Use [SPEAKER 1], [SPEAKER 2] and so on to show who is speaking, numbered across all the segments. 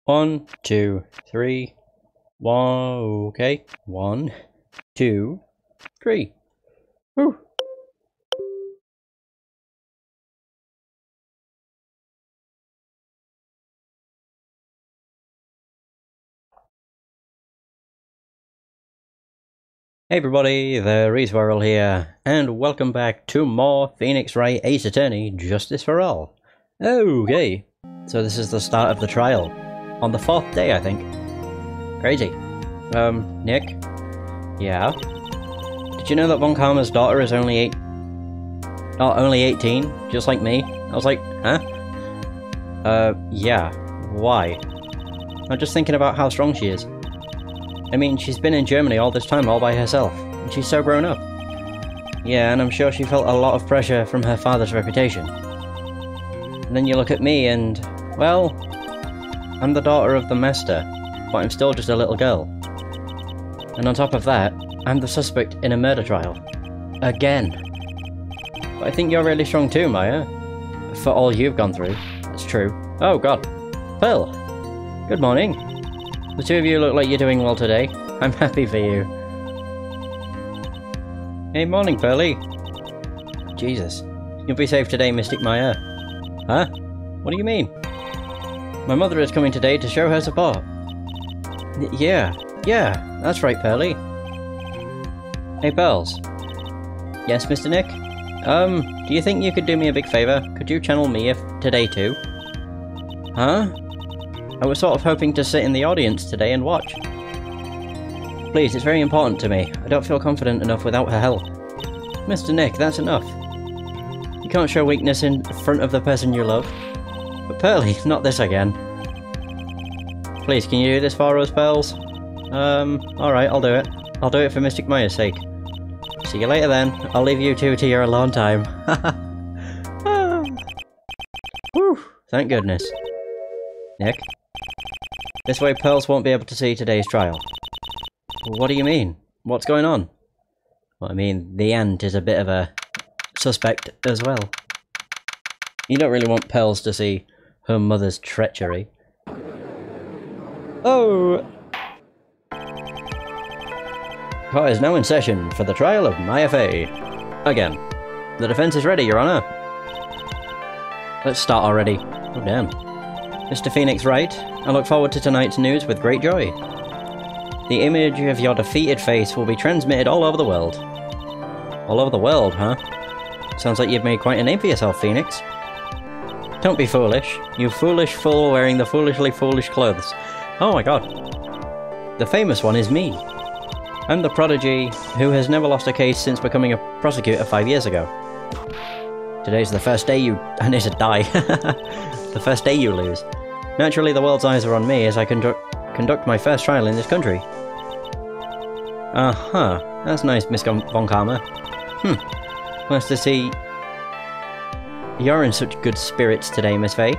[SPEAKER 1] 1, 2, 3. One, okay. 1, 2, 3. Whew. Hey everybody, the Reeswarrel here, and welcome back to more Phoenix Wright Ace Attorney Justice for All. Okay, so this is the start of the trial. On the 4th day, I think. Crazy. Nick? Yeah? Did you know that Von Karma's daughter is only 18, just like me? I was like, huh? Yeah. Why? I'm just thinking about how strong she is. I mean, she's been in Germany all this time all by herself, and she's so grown up. Yeah, and I'm sure she felt a lot of pressure from her father's reputation. And then you look at me and, well, I'm the daughter of the master, but I'm still just a little girl. And on top of that, I'm the suspect in a murder trial. Again. But I think you're really strong too, Maya. For all you've gone through. That's true. Oh god. Pearl. Good morning. The two of you look like you're doing well today. I'm happy for you. Hey, morning, Pearly. Jesus. You'll be safe today, Mystic Maya. Huh? What do you mean? My mother is coming today to show her support. Yeah, that's right, Pearly. Hey, Pearls. Yes, Mr. Nick? Do you think you could do me a big favour? Could you channel me today too? Huh? I was sort of hoping to sit in the audience today and watch. Please, it's very important to me. I don't feel confident enough without her help. Mr. Nick, that's enough. You can't show weakness in front of the person you love. But Pearly, not this again. Please, can you do this for us, Pearls? Alright, I'll do it. I'll do it for Mystic Maya's sake. See you later then. I'll leave you two to your alone time. Whew, thank goodness. Nick? This way Pearls won't be able to see today's trial. What do you mean? What's going on? Well, I mean, the aunt is a bit of a suspect as well. You don't really want Pearls to see her mother's treachery. Oh! Court is now in session for the trial of Maya Fey. Again. The defense is ready, Your Honor. Let's start already. Oh, damn. Mr. Phoenix Wright, I look forward to tonight's news with great joy. The image of your defeated face will be transmitted all over the world. All over the world, huh? Sounds like you've made quite a name for yourself, Phoenix. Don't be foolish. You foolish fool wearing the foolishly foolish clothes. Oh my god. The famous one is me. I'm the prodigy who has never lost a case since becoming a prosecutor 5 years ago. Today's the first day you... I need to die. The first day you lose. Naturally, the world's eyes are on me as I conduct my first trial in this country. Uh-huh. That's nice, Miss Von Karma. Nice to see you're in such good spirits today, Miss Fey.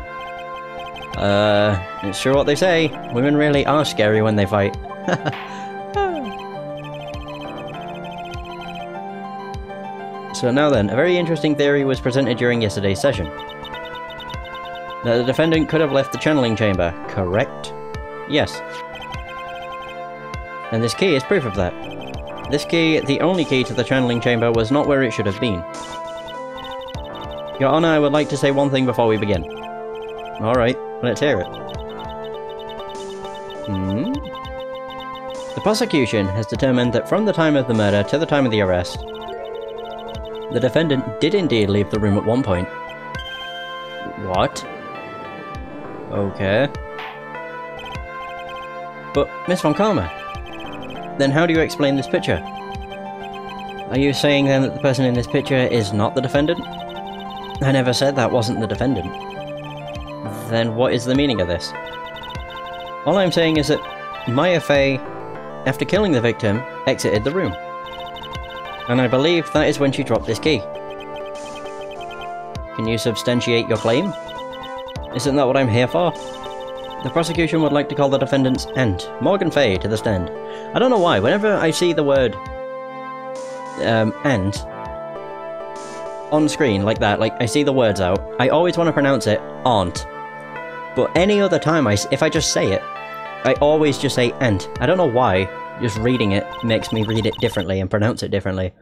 [SPEAKER 1] It's true what they say. Women really are scary when they fight. So now then, a very interesting theory was presented during yesterday's session. That the defendant could have left the channeling chamber, correct? Yes. And this key is proof of that. This key, the only key to the channeling chamber, was not where it should have been. Your Honor, I would like to say one thing before we begin. Alright, let's hear it. The prosecution has determined that from the time of the murder to the time of the arrest, the defendant did indeed leave the room at one point. What? Okay. But, Miss Von Karma, then how do you explain this picture? Are you saying then that the person in this picture is not the defendant? I never said that wasn't the defendant. Then what is the meaning of this? All I'm saying is that Maya Fey, after killing the victim, exited the room. And I believe that is when she dropped this key. Can you substantiate your claim? Isn't that what I'm here for? The prosecution would like to call the defendant's aunt, Morgan Fey, to the stand. I don't know why, whenever I see the word aunt on screen like that, like I see the words out, I always want to pronounce it aunt. But any other time, if I just say it, I always just say Aunt. I don't know why. Just reading it makes me read it differently and pronounce it differently.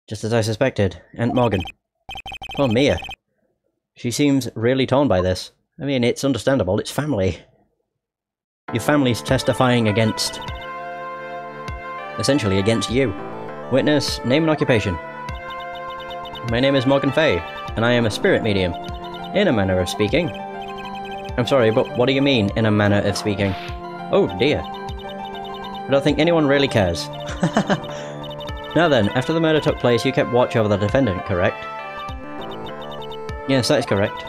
[SPEAKER 1] Just as I suspected. Aunt Morgan. Poor Mia. She seems really torn by this. I mean, it's understandable. It's family. Your family's testifying against... essentially against you. Witness, name and occupation. My name is Morgan Fay, and I am a spirit medium. In a manner of speaking. I'm sorry, but what do you mean, in a manner of speaking? Oh dear. I don't think anyone really cares. Now then, after the murder took place, you kept watch over the defendant, correct? Yes, that is correct.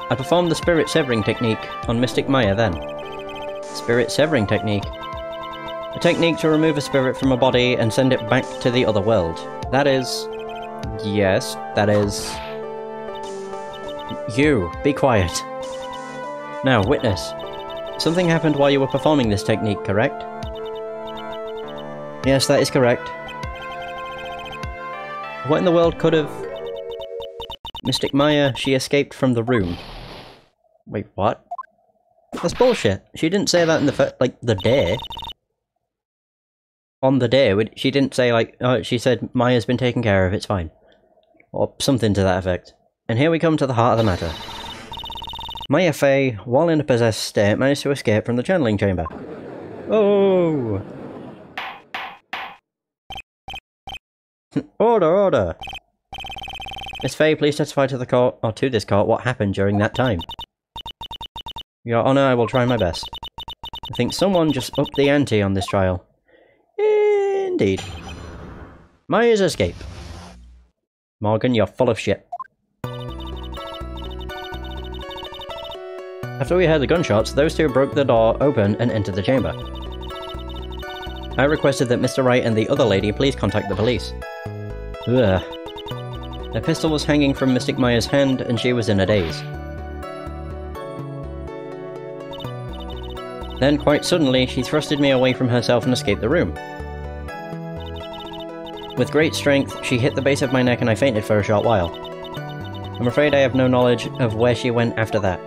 [SPEAKER 1] I performed the spirit severing technique on Mystic Maya then. Spirit severing technique? A technique to remove a spirit from a body and send it back to the other world. That is... yes, that is... You, be quiet. Now, witness. Something happened while you were performing this technique, correct? Yes, that is correct. What in the world could have... Mystic Maya, she escaped from the room. Wait, what? That's bullshit. She didn't say that in the day. On the day, she didn't say like, oh, she said Maya's been taken care of, it's fine. Or something to that effect. And here we come to the heart of the matter. Maya Fey, while in a possessed state, managed to escape from the channeling chamber. Oh! Order, order! Miss Fey, please testify to the court, or to this court, what happened during that time. Your Honour, I will try my best. I think someone just upped the ante on this trial. Indeed. Maya's escape. Morgan, you're full of shit. After we heard the gunshots, those two broke the door open and entered the chamber. I requested that Mr. Wright and the other lady please contact the police. Ugh. Their pistol was hanging from Mystic Maya's hand, and she was in a daze. Then, quite suddenly, she thrusted me away from herself and escaped the room. With great strength, she hit the base of my neck and I fainted for a short while. I'm afraid I have no knowledge of where she went after that.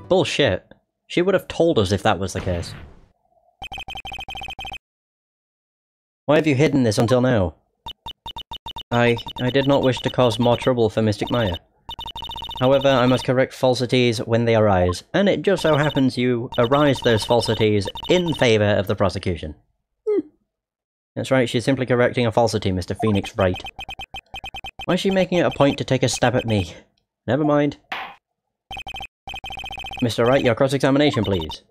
[SPEAKER 1] Bullshit. She would have told us if that was the case. Why have you hidden this until now? I did not wish to cause more trouble for Mystic Maya. However, I must correct falsities when they arise, and it just so happens you arise those falsities in favour of the prosecution. That's right, she's simply correcting a falsity, Mr. Phoenix Wright. Why is she making it a point to take a stab at me? Never mind. Mr. Wright, your cross-examination, please.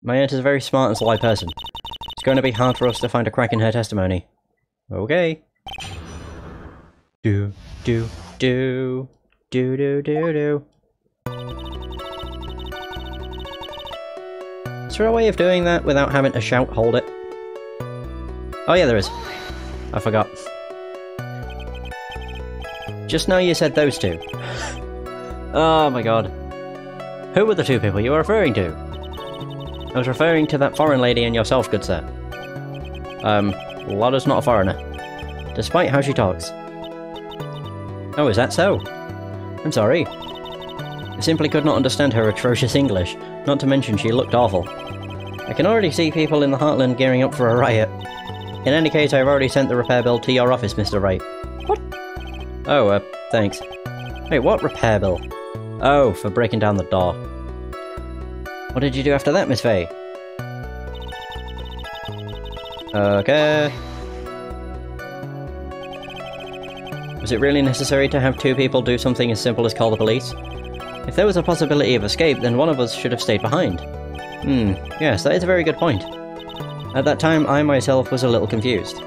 [SPEAKER 1] My aunt is a very smart and sly person. It's going to be hard for us to find a crack in her testimony. Okay. Do, do, do. Do, do, do, do. Is there a way of doing that without having to shout, hold it? Oh yeah, there is. I forgot. Just now you said those two. Oh my god. Who were the two people you were referring to? I was referring to that foreign lady and yourself, good sir. Lotta's not a foreigner. Despite how she talks. Oh, is that so? I'm sorry. I simply could not understand her atrocious English, not to mention she looked awful. I can already see people in the Heartland gearing up for a riot. In any case, I've already sent the repair bill to your office, Mr. Wright. What? Oh, thanks. Wait, what repair bill? Oh, for breaking down the door. What did you do after that, Miss Fay? Okay. Was it really necessary to have two people do something as simple as call the police? If there was a possibility of escape, then one of us should have stayed behind. Yes, that is a very good point. At that time, I myself was a little confused.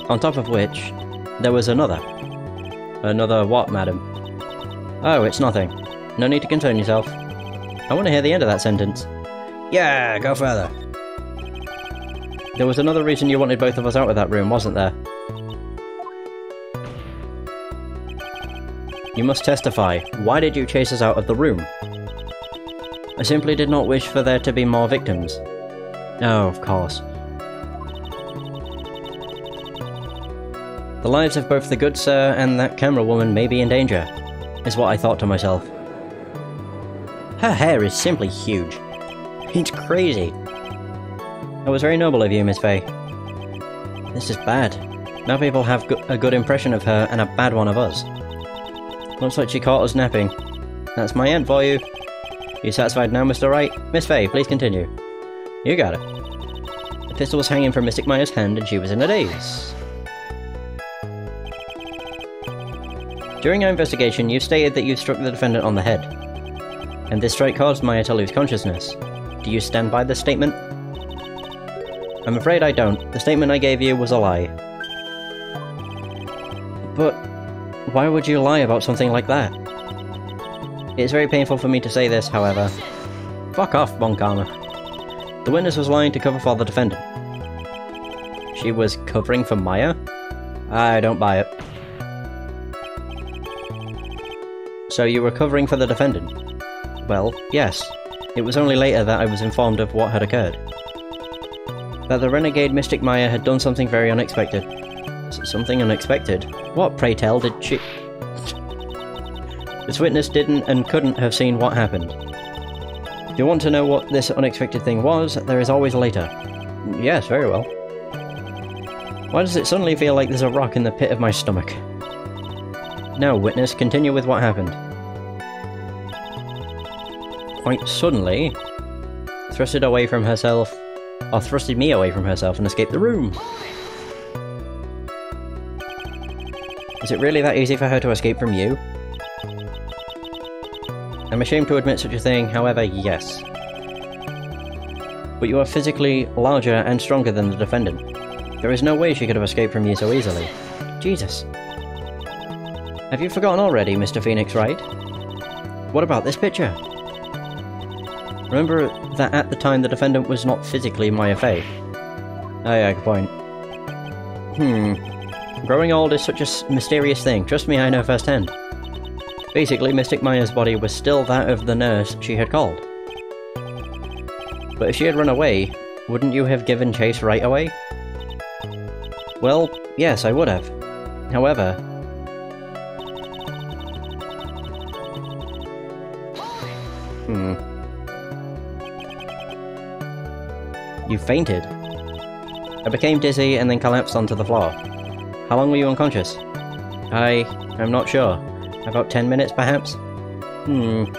[SPEAKER 1] On top of which, there was another. Another what, madam? Oh, it's nothing. No need to concern yourself. I want to hear the end of that sentence. Yeah, go further. There was another reason you wanted both of us out of that room, wasn't there? You must testify. Why did you chase us out of the room? I simply did not wish for there to be more victims. Oh, of course. The lives of both the good sir and that camera woman may be in danger, is what I thought to myself. Her hair is simply huge. It's crazy. That was very noble of you, Miss Faye. This is bad. Now people have a good impression of her and a bad one of us. Looks like she caught us napping. That's my end for you. You satisfied now, Mr. Wright? Miss Faye, please continue. You got it. The pistol was hanging from Mystic Maya's hand and she was in a daze. During our investigation, you stated that you struck the defendant on the head. And this strike caused Maya to lose consciousness. Do you stand by this statement? I'm afraid I don't. The statement I gave you was a lie. But why would you lie about something like that? It's very painful for me to say this, however. Fuck off, Von Karma. The witness was lying to cover for the defendant. She was covering for Maya? I don't buy it. So you were covering for the defendant? Well, yes. It was only later that I was informed of what had occurred. That the renegade Mystic Maya had done something very unexpected. Something unexpected? What, pray tell, did she... This witness didn't and couldn't have seen what happened. If you want to know what this unexpected thing was, there is always later. Yes, very well. Why does it suddenly feel like there's a rock in the pit of my stomach? No, witness, continue with what happened. Quite suddenly, thrusted away from herself, or thrusted me away from herself and escaped the room. Is it really that easy for her to escape from you? I'm ashamed to admit such a thing, however, yes. But you are physically larger and stronger than the defendant. There is no way she could have escaped from you so easily. Jesus. Have you forgotten already, Mr. Phoenix Wright? What about this picture? Remember that at the time the defendant was not physically Maya Fey? Oh yeah, good point. Growing old is such a mysterious thing. Trust me, I know firsthand. Basically, Mystic Maya's body was still that of the nurse she had called. But if she had run away, wouldn't you have given chase right away? Well, yes, I would have. However... You fainted. I became dizzy and then collapsed onto the floor. How long were you unconscious? I'm not sure. About 10 minutes, perhaps? And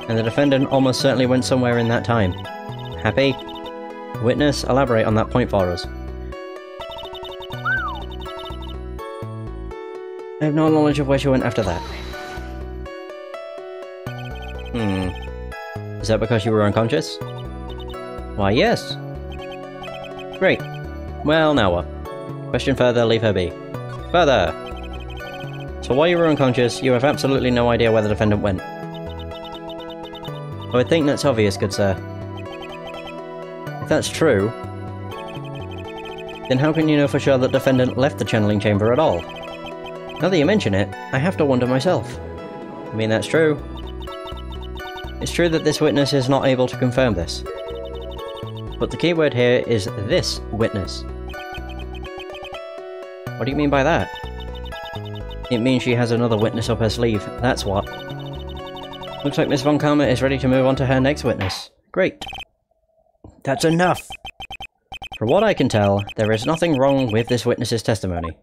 [SPEAKER 1] the defendant almost certainly went somewhere in that time. Happy? Witness, elaborate on that point for us. I have no knowledge of where she went after that. Is that because you were unconscious? Why, yes. Great. Well, now what? Question further, leave her be. Further! So while you were unconscious, you have absolutely no idea where the defendant went. I would think that's obvious, good sir. If that's true, then how can you know for sure that the defendant left the channeling chamber at all? Now that you mention it, I have to wonder myself. I mean, that's true. It's true that this witness is not able to confirm this. But the key word here is this witness. What do you mean by that? It means she has another witness up her sleeve, that's what. Looks like Miss Von Karma is ready to move on to her next witness. Great. That's enough! From what I can tell, there is nothing wrong with this witness's testimony.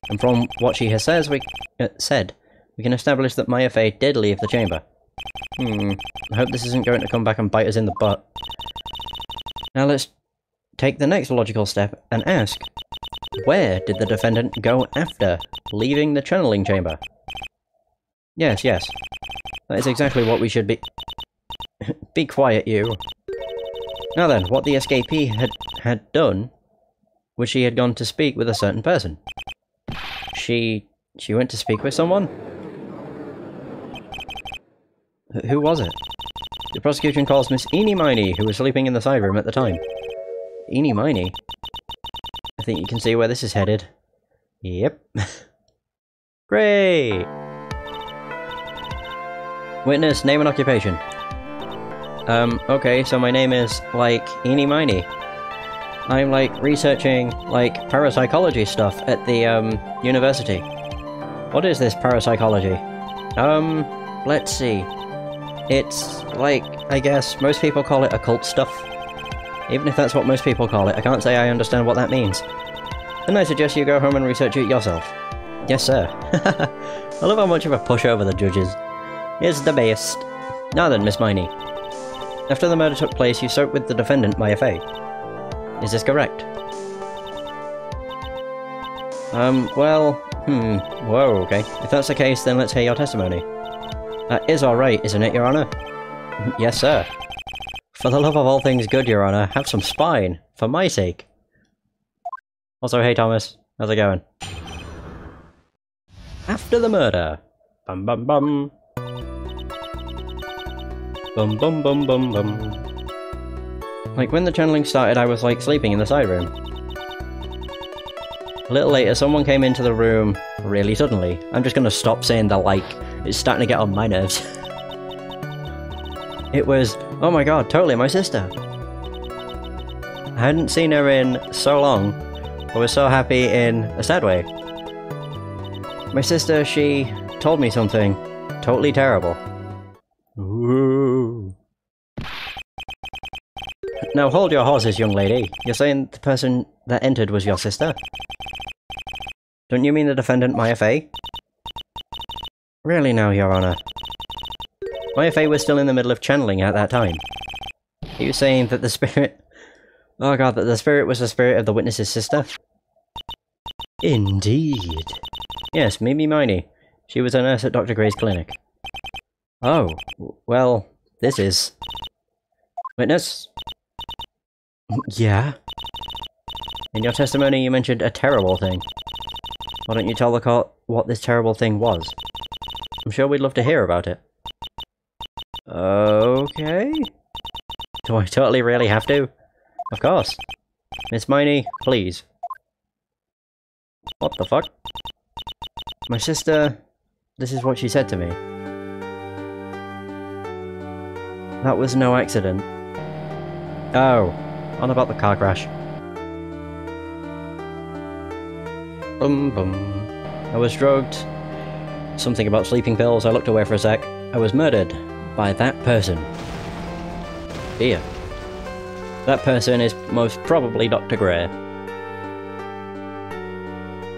[SPEAKER 1] And from what she has said, we can establish that Maya Fey did leave the chamber. I hope this isn't going to come back and bite us in the butt. Now let's take the next logical step and ask, where did the defendant go after leaving the channeling chamber? Yes. That is exactly what we should be... Be quiet, you. Now then, what the escapee had done was she had gone to speak with a certain person. She went to speak with someone? Who was it? The prosecution calls Miss Eenie Miney, who was sleeping in the side room at the time. Eenie Miney? I think you can see where this is headed. Yep. Great! Witness, name and occupation. Okay, so my name is, like, Eenie Miney. I'm, like, researching, like, parapsychology stuff at the, university. What is this parapsychology? let's see. It's like, I guess, most people call it occult stuff. Even if that's what most people call it, I can't say I understand what that means. Then I suggest you go home and research it yourself. Yes, sir. I love how much of a pushover the judge is. Here's the best. Now then, Miss Miney. After the murder took place, you spoke with the defendant, Maya Fey. Is this correct? Whoa, okay. If that's the case, then let's hear your testimony. That is alright, isn't it, Your Honor? Yes, sir. For the love of all things good, Your Honor, have some spine, for my sake. Also, hey Thomas, how's it going? After the murder. Bum bum bum. Bum bum bum bum bum. Like, when the channeling started, I was like sleeping in the side room. A little later, someone came into the room really suddenly. I'm just gonna stop saying the like. It's starting to get on my nerves. It was, oh my god, totally my sister. I hadn't seen her in so long. I was so happy in a sad way. My sister, she told me something totally terrible. Ooh. Now hold your horses, young lady. You're saying the person that entered was your sister? Don't you mean the defendant, Maya Fey? Really now, Your Honor. Maya Fey was still in the middle of channeling at that time. Are you saying that the spirit... Oh god, that the spirit was the spirit of the witness's sister? Indeed. Yes, Mimi Miney. She was a nurse at Dr. Gray's clinic. Oh, well, this is... Witness? Yeah? In your testimony you mentioned a terrible thing. Why don't you tell the court what this terrible thing was? I'm sure we'd love to hear about it. Okay? Do I totally really have to? Of course. Miss Miney, please. What the fuck? My sister... This is what she said to me. That was no accident. Oh, on about the car crash. Bum bum. I was drugged. Something about sleeping pills. I looked away for a sec. I was murdered by that person. Here. That person is most probably Dr. Gray.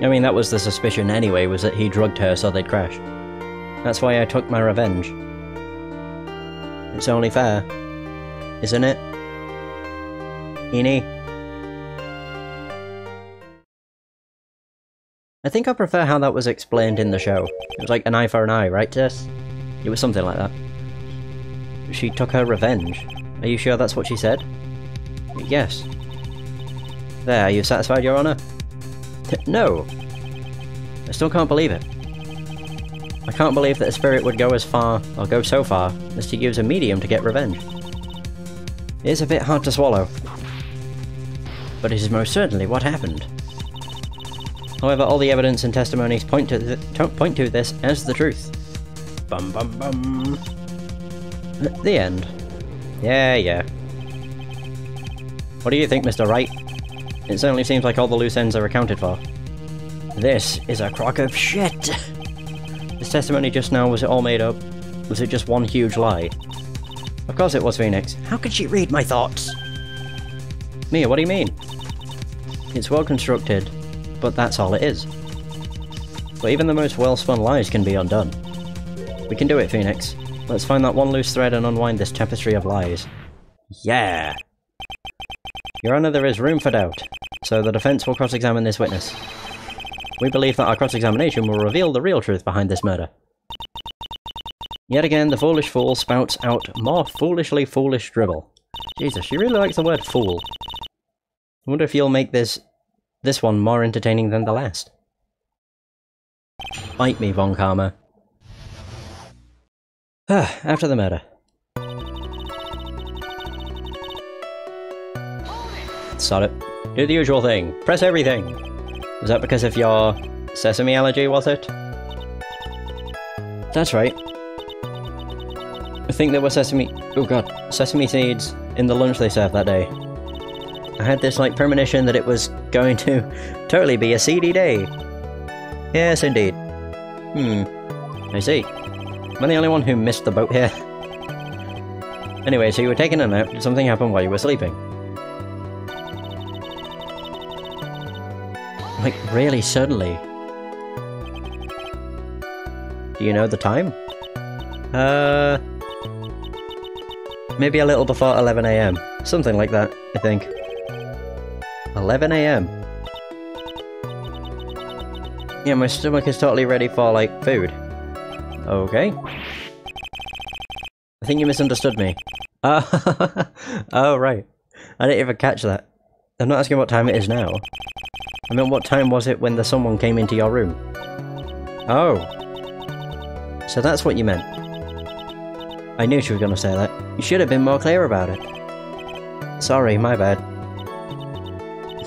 [SPEAKER 1] I mean, that was the suspicion anyway, was that he drugged her so they'd crash. That's why I took my revenge. It's only fair, isn't it? Eenie? I think I prefer how that was explained in the show. It was like an eye for an eye, right, Tess? It was something like that. She took her revenge. Are you sure that's what she said? Yes. There, are you satisfied, Your Honor? No! I still can't believe it. I can't believe that a spirit would go as far, or go so far, as to use a medium to get revenge. It is a bit hard to swallow. But it is most certainly what happened. However, all the evidence and testimonies point to this as the truth. Bum bum bum. The end. Yeah. What do you think, Mr. Wright? It certainly seems like all the loose ends are accounted for. This is a crock of shit! This testimony just now, was it all made up? Was it just one huge lie? Of course it was, Phoenix. How could she read my thoughts? Mia, what do you mean? It's well constructed, but that's all it is. But even the most well-spun lies can be undone. We can do it, Phoenix. Let's find that one loose thread and unwind this tapestry of lies. Yeah! Your Honor, there is room for doubt, so the defense will cross-examine this witness. We believe that our cross-examination will reveal the real truth behind this murder. Yet again, the foolish fool spouts out more foolishly foolish dribble. Jesus, she really likes the word fool. I wonder if you'll make this one more entertaining than the last. Bite me, Von Karma. After the murder. Sod it. Do the usual thing. Press everything. Was that because of your sesame allergy, was it? That's right. I think there were sesame seeds in the lunch they served that day. I had this, like, premonition that it was going to totally be a seedy day. Yes, indeed. I see. Am I the only one who missed the boat here? Anyway, so you were taking a nap. Did something happen while you were sleeping? Like, really suddenly? Do you know the time? Maybe a little before 11 AM. Something like that, I think. 11 AM. Yeah, my stomach is totally ready for, like, food. Okay. I think you misunderstood me. Oh, right. I didn't even catch that. I'm not asking what time it is now. I mean, what time was it when someone came into your room? Oh. So that's what you meant. I knew she was gonna say that. You should have been more clear about it. Sorry, my bad.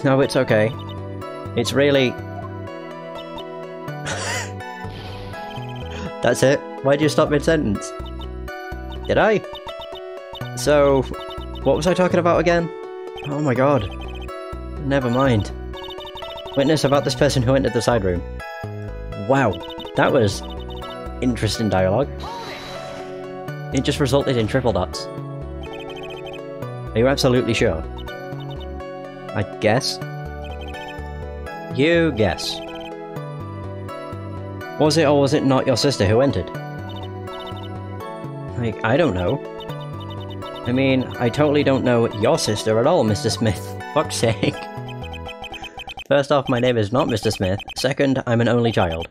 [SPEAKER 1] No, it's okay. It's really... That's it? Why'd you stop mid-sentence? Did I? So... What was I talking about again? Oh my god. Never mind. Witness about this person who entered the side room. Wow, that was... interesting dialogue. It just resulted in triple dots. Are you absolutely sure? I guess. You guess. Was it or was it not your sister who entered? Like, I don't know. I mean, I totally don't know your sister at all, Mr. Smith. Fuck's sake. First off, my name is not Mr. Smith. Second, I'm an only child.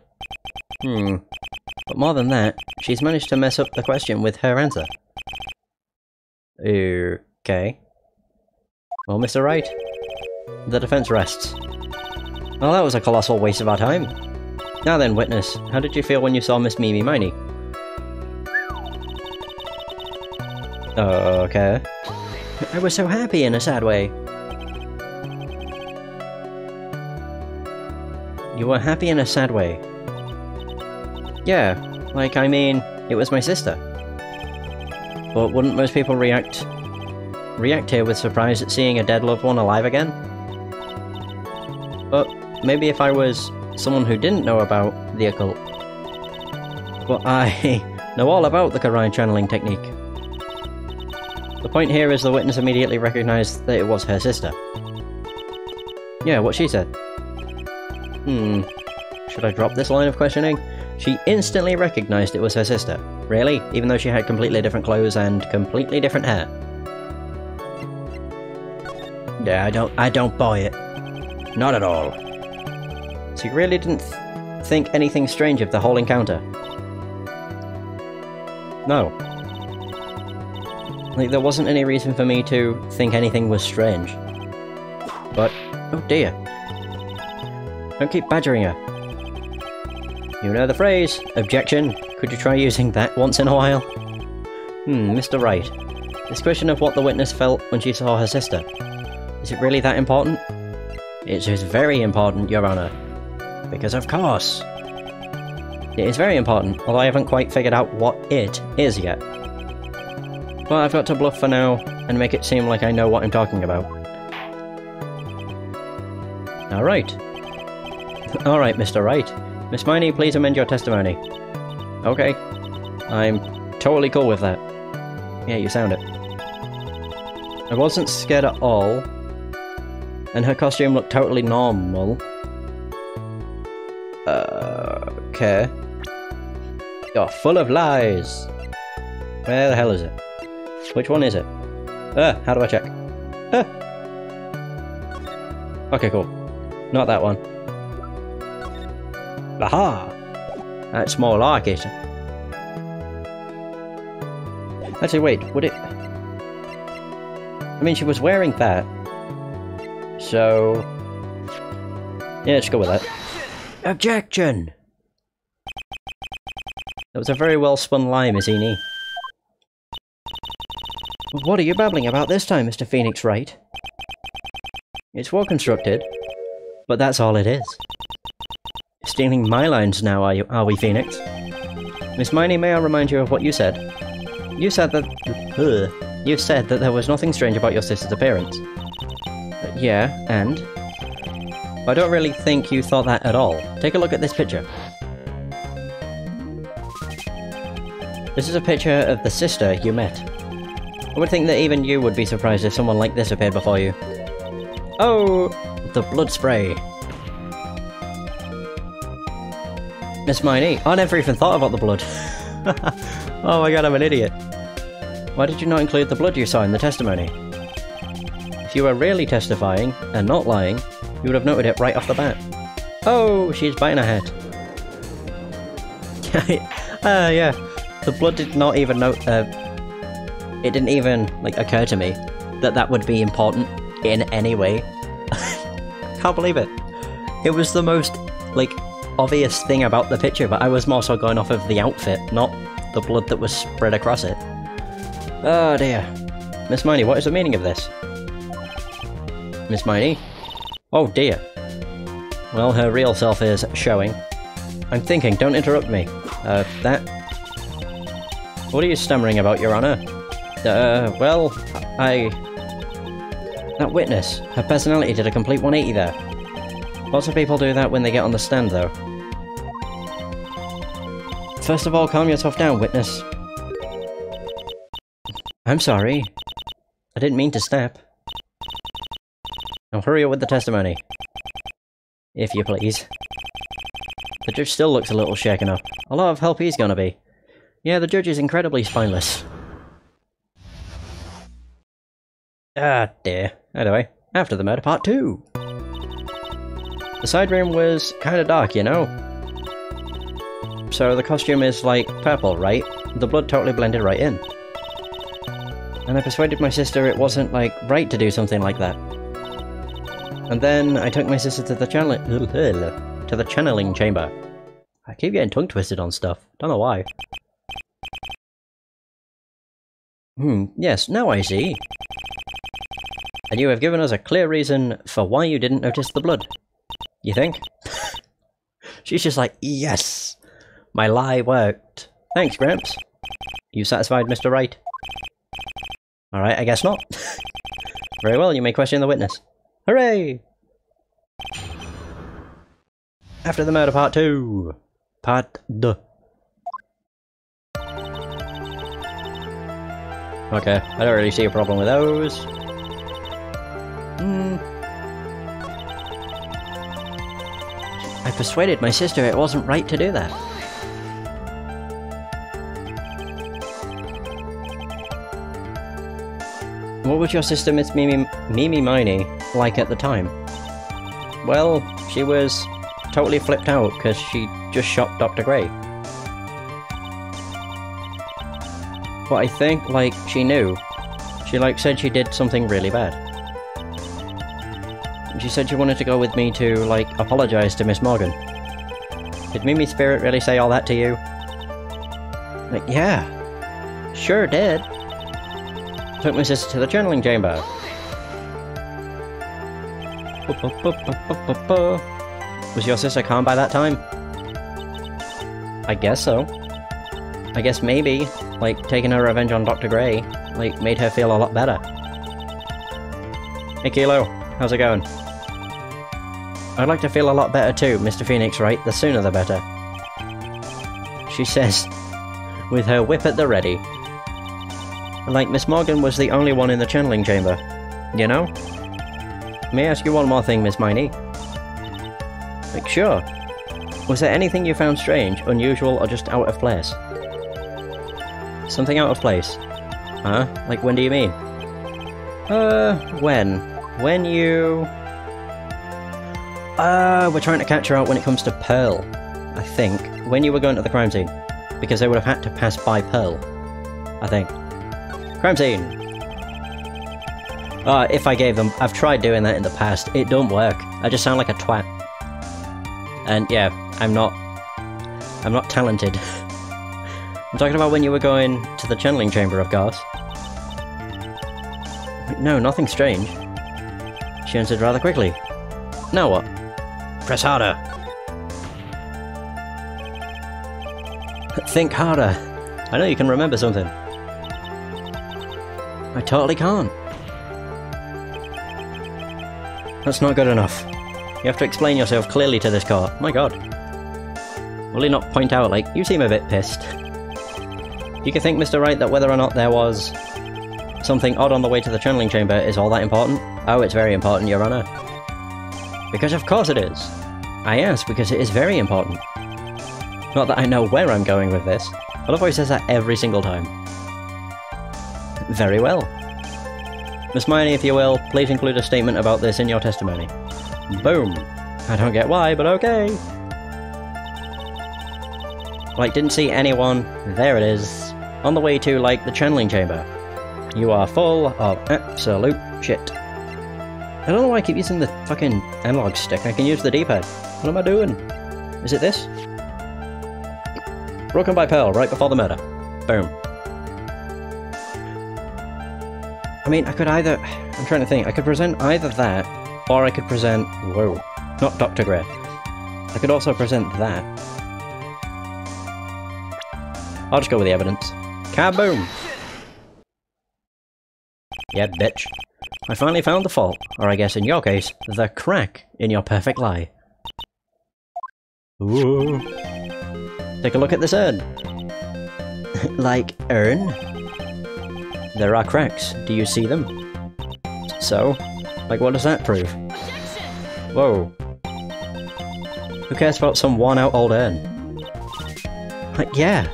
[SPEAKER 1] But more than that, she's managed to mess up the question with her answer. Okay. Well, Mr. Wright, the defense rests. Well, that was a colossal waste of our time. Now then, witness, how did you feel when you saw Miss Mimi Miney? Okay. I was so happy in a sad way. You were happy in a sad way. Yeah, like, I mean, it was my sister. But wouldn't most people react here with surprise at seeing a dead loved one alive again? But maybe if I was someone who didn't know about the occult. But I know all about the Karai channeling technique. The point here is the witness immediately recognized that it was her sister. Yeah, what she said. Should I drop this line of questioning? She instantly recognized it was her sister. Really? Even though she had completely different clothes and completely different hair. Yeah, I don't buy it. Not at all. So you really didn't think anything strange of the whole encounter? No. Like, there wasn't any reason for me to think anything was strange. But, oh dear. Don't keep badgering her. You know the phrase, objection. Could you try using that once in a while? Mr. Wright. This question of what the witness felt when she saw her sister. Is it really that important? It is very important, Your Honor. Because of course. It is very important, although I haven't quite figured out what it is yet. Well, I've got to bluff for now, and make it seem like I know what I'm talking about. Alright. Alright, Mr. Wright. Miss Miney, please amend your testimony. Okay. I'm totally cool with that. Yeah, you sound it. I wasn't scared at all. And her costume looked totally normal. Okay. You're full of lies! Where the hell is it? Which one is it? How do I check? Okay, cool. Not that one. Aha! That's more like it. Actually, wait, would it... I mean, she was wearing that. So... yeah, let's go with that. Objection! That was a very well spun lie, Miss Eni. What are you babbling about this time, Mr. Phoenix Wright? It's well constructed, but that's all it is. Stealing my lines now, are we, Phoenix? Miss Miney, may I remind you of what you said? You said that... You said that there was nothing strange about your sister's appearance. Yeah, and? I don't really think you thought that at all. Take a look at this picture. This is a picture of the sister you met. I would think that even you would be surprised if someone like this appeared before you. Oh, the blood spray. Miss Miney, I never even thought about the blood. Oh my god, I'm an idiot. Why did you not include the blood you saw in the testimony? If you were really testifying, and not lying, you would have noted it right off the bat. Oh, she's biting her head. Yeah. The blood did not even note, it didn't even, like, occur to me that that would be important in any way. Can't believe it. It was the most, like, obvious thing about the picture, but I was more so going off of the outfit, not the blood that was spread across it. Oh dear. Miss Miney, what is the meaning of this? Miss Miney? Oh dear. Well, her real self is showing. I'm thinking, don't interrupt me. That... What are you stammering about, Your Honor? Well, That witness, her personality did a complete 180 there. Lots of people do that when they get on the stand, though. First of all, calm yourself down, witness. I'm sorry. I didn't mean to snap. Now hurry up with the testimony. If you please. The judge still looks a little shaken up. A lot of help he's gonna be. Yeah, the judge is incredibly spineless. Ah, dear. Anyway, after the murder, part 2. The side room was kinda dark, you know? So the costume is like purple, right? The blood totally blended right in. And I persuaded my sister it wasn't, like, right to do something like that. And then I took my sister to the channeling chamber. I keep getting tongue twisted on stuff. Don't know why. Yes, now I see. And you have given us a clear reason for why you didn't notice the blood. You think? She's just like, yes! My lie worked. Thanks, Gramps. You satisfied, Mr. Wright? Alright, I guess not. Very well, you may question the witness. Hooray! After the murder, part 2. Part 2. Okay, I don't really see a problem with those. I persuaded my sister it wasn't right to do that. What was your sister, Miss Mimi Miney, like at the time? Well, she was totally flipped out because she just shot Dr. Gray. But I think, like, she knew. She, like, said she did something really bad. She said she wanted to go with me to, like, apologize to Miss Morgan. Did Mimi Spirit really say all that to you? Like, yeah. Sure did. Took my sister to the channeling chamber. Was your sister calm by that time? I guess so. I guess maybe, like, taking her revenge on Dr. Gray, like, made her feel a lot better. Hey Kilo, how's it going? I'd like to feel a lot better too, Mr. Phoenix, right? The sooner the better. She says, with her whip at the ready. Like, Miss Morgan was the only one in the channeling chamber, you know? May I ask you one more thing, Miss Miney? Like, sure. Was there anything you found strange, unusual, or just out of place? Something out of place? Huh? Like, when do you mean? When? When you... we're trying to catch her out when it comes to Pearl, I think. When you were going to the crime scene. Because they would have had to pass by Pearl. I think. Crime scene! If I gave them... I've tried doing that in the past. It don't work. I just sound like a twat. And yeah, I'm not talented. I'm talking about when you were going to the channeling chamber, of course. No, nothing strange. She answered rather quickly. Now what? Press harder! Think harder! I know you can remember something. I totally can't. That's not good enough. You have to explain yourself clearly to this court. My god. Will he not point out, like, you seem a bit pissed? You can think, Mr. Wright, that whether or not there was something odd on the way to the channeling chamber is all that important? Oh, it's very important, Your Honor. Because of course it is. I ask because it is very important. Not that I know where I'm going with this. I love how he says that every single time. Very well. Miss Miney, if you will, please include a statement about this in your testimony. Boom. I don't get why, but okay. Like, didn't see anyone. There it is. On the way to, like, the channeling chamber. You are full of absolute shit. I don't know why I keep using the fucking analog stick. I can use the D-pad. What am I doing? Is it this? Broken by Pearl, right before the murder. Boom. I mean, I could either... I'm trying to think. I could present either that, or I could present... Whoa. Not Dr. Gray. I could also present that. I'll just go with the evidence. Kaboom! Yeah, bitch. I finally found the fault, or I guess in your case, the crack in your perfect lie. Ooh. Take a look at this urn. Like, urn? There are cracks. Do you see them? So? Like, what does that prove? Whoa. Who cares about some worn-out old urn? Like, yeah.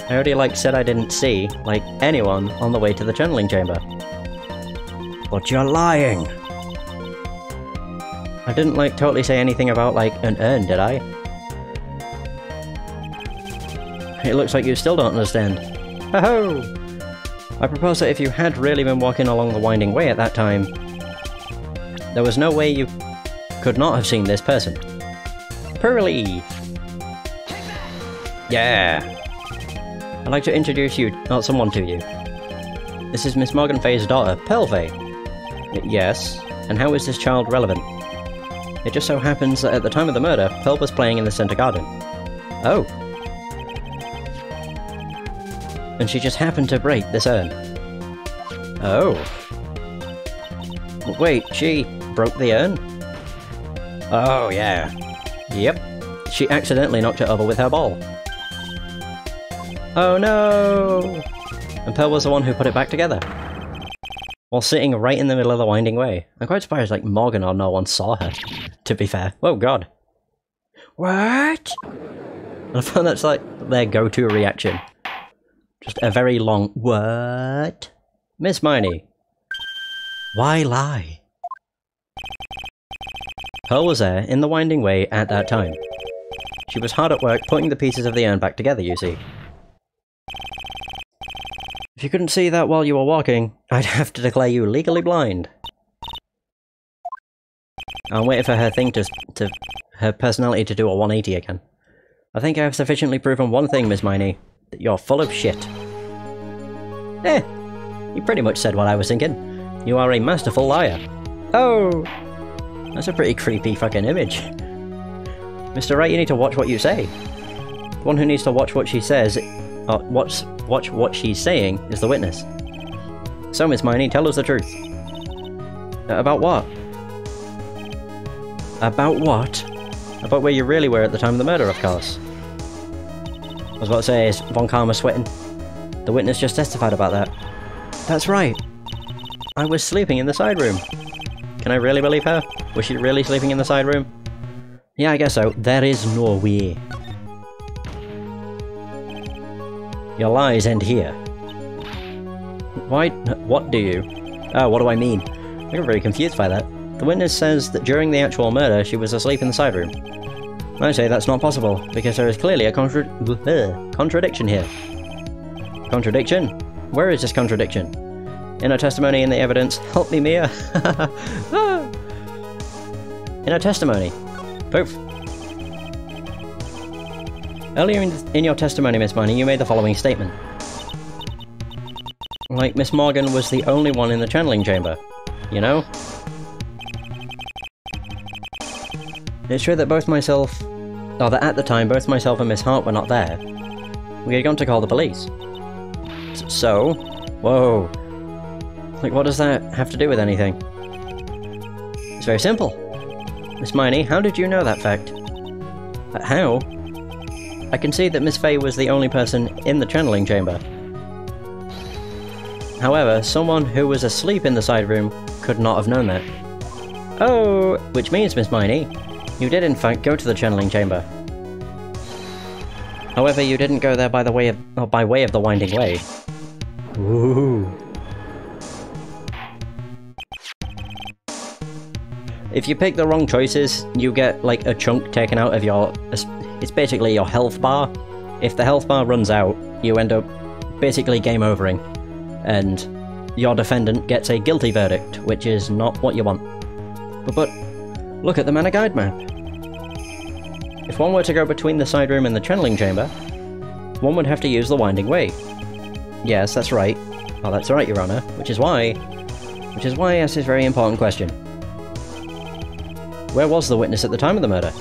[SPEAKER 1] I already, like, said I didn't see, like, anyone on the way to the channeling chamber. But you're lying! I didn't, like, totally say anything about, like, an urn, did I? It looks like you still don't understand. Ho-ho! I propose that if you had really been walking along the winding way at that time, there was no way you could not have seen this person. Pearly! Yeah! I'd like to introduce you, not someone to you. This is Miss Morgan Fay's daughter, Pearl Fay. Yes, and how is this child relevant? It just so happens that at the time of the murder, Pearl was playing in the Center Garden. Oh. And she just happened to break this urn. Oh. Wait, she broke the urn? Oh, yeah. Yep. She accidentally knocked it over with her ball. Oh no! And Pearl was the one who put it back together. While sitting right in the middle of the winding way. I'm quite surprised like Morgan or no one saw her, to be fair. Oh god. What? And I found that's like their go-to reaction. Just a very long what? Miss Miney. Why lie? Pearl was there in the winding way at that time. She was hard at work putting the pieces of the urn back together, you see. If you couldn't see that while you were walking, I'd have to declare you legally blind. I'm waiting for her thing her personality to do a 180 again. I think I have sufficiently proven one thing, Miss Miney, that you're full of shit. Eh, you pretty much said what I was thinking. You are a masterful liar. Oh, that's a pretty creepy fucking image. Mr. Wright, you need to watch what you say. The one who needs to watch what she says, or watch what she's saying, is the witness. So, Miss Miney, tell us the truth. About what? About what? About where you really were at the time of the murder, of course. I was about to say, is Von Karma sweating? The witness just testified about that. That's right. I was sleeping in the side room. Can I really believe her? Was she really sleeping in the side room? Yeah, I guess so. There is no way. Your lies end here. Why? What do you? Oh, what do I mean? I'm very confused by that. The witness says that during the actual murder, she was asleep in the side room. I say that's not possible, because there is clearly a contradiction here. Contradiction? Where is this contradiction? In her testimony, in the evidence. Help me, Mia! In her testimony. Poof. Earlier in your testimony, Miss Miney, you made the following statement. Like, Miss Morgan was the only one in the channeling chamber. You know? It's true that that at the time, both myself and Miss Hart were not there. We had gone to call the police. So? Whoa. Like, what does that have to do with anything? It's very simple. Miss Miney, how did you know that fact? How? I can see that Miss Fey was the only person in the channeling chamber. However, someone who was asleep in the side room could not have known that. Oh, which means, Miss Miney, you did in fact go to the channeling chamber. However, you didn't go there by way of the winding way. Ooh. If you pick the wrong choices, you get like a chunk taken out of your... It's basically your health bar. If the health bar runs out, you end up basically game overing. And your defendant gets a guilty verdict, which is not what you want. But look at the mana guide map. If one were to go between the side room and the channeling chamber, one would have to use the winding way. Yes, that's right. Oh, that's right, Your Honor. Which is why I asked this very important question. Where was the witness at the time of the murder?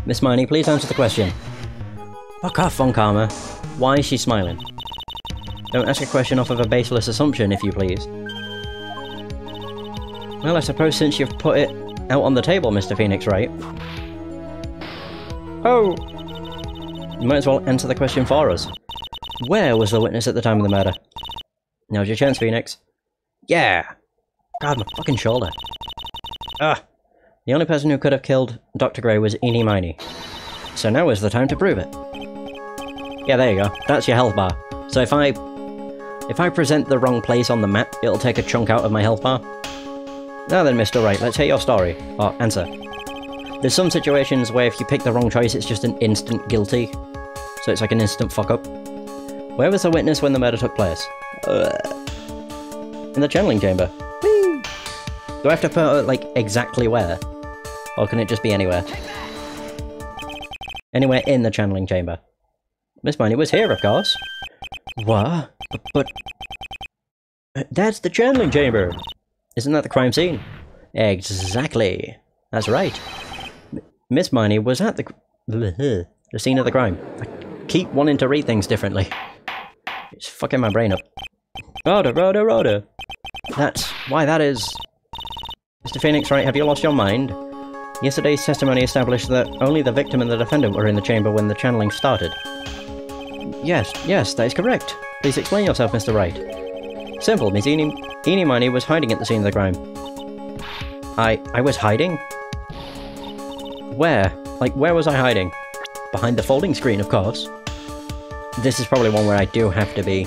[SPEAKER 1] Miss Miney, please answer the question. Fuck off, Von Karma. Why is she smiling? Don't ask a question off of a baseless assumption, if you please. Well, I suppose since you've put it out on the table, Mr. Phoenix Wright. Oh! You might as well answer the question for us. Where was the witness at the time of the murder? Now's your chance, Phoenix. Yeah! God, my fucking shoulder. Ah! The only person who could have killed Dr. Grey was Eenie Miney. So now is the time to prove it. Yeah, there you go. That's your health bar. So if I present the wrong place on the map, it'll take a chunk out of my health bar. Now then, Mr. Wright, let's hear your story. Or answer. There's some situations where if you pick the wrong choice, it's just an instant guilty. So it's like an instant fuck up. Where was the witness when the murder took place? In the channeling chamber. Whee! Do I have to put, like, exactly where? Or can it just be anywhere? Anywhere in the channeling chamber. Miss Miney was here, of course. What? But... That's the channeling chamber! Isn't that the crime scene? Exactly. That's right. Miss Miney was at the scene of the crime. I keep wanting to read things differently. It's fucking my brain up. Rhoda. That's why that is... Mr. Phoenix Wright, have you lost your mind? Yesterday's testimony established that only the victim and the defendant were in the chamber when the channeling started. Yes, that is correct. Please explain yourself, Mr. Wright. Simple, Miss Eenie Miney was hiding at the scene of the crime. I was hiding? Where? Like, where was I hiding? Behind the folding screen, of course. This is probably one where I do have to be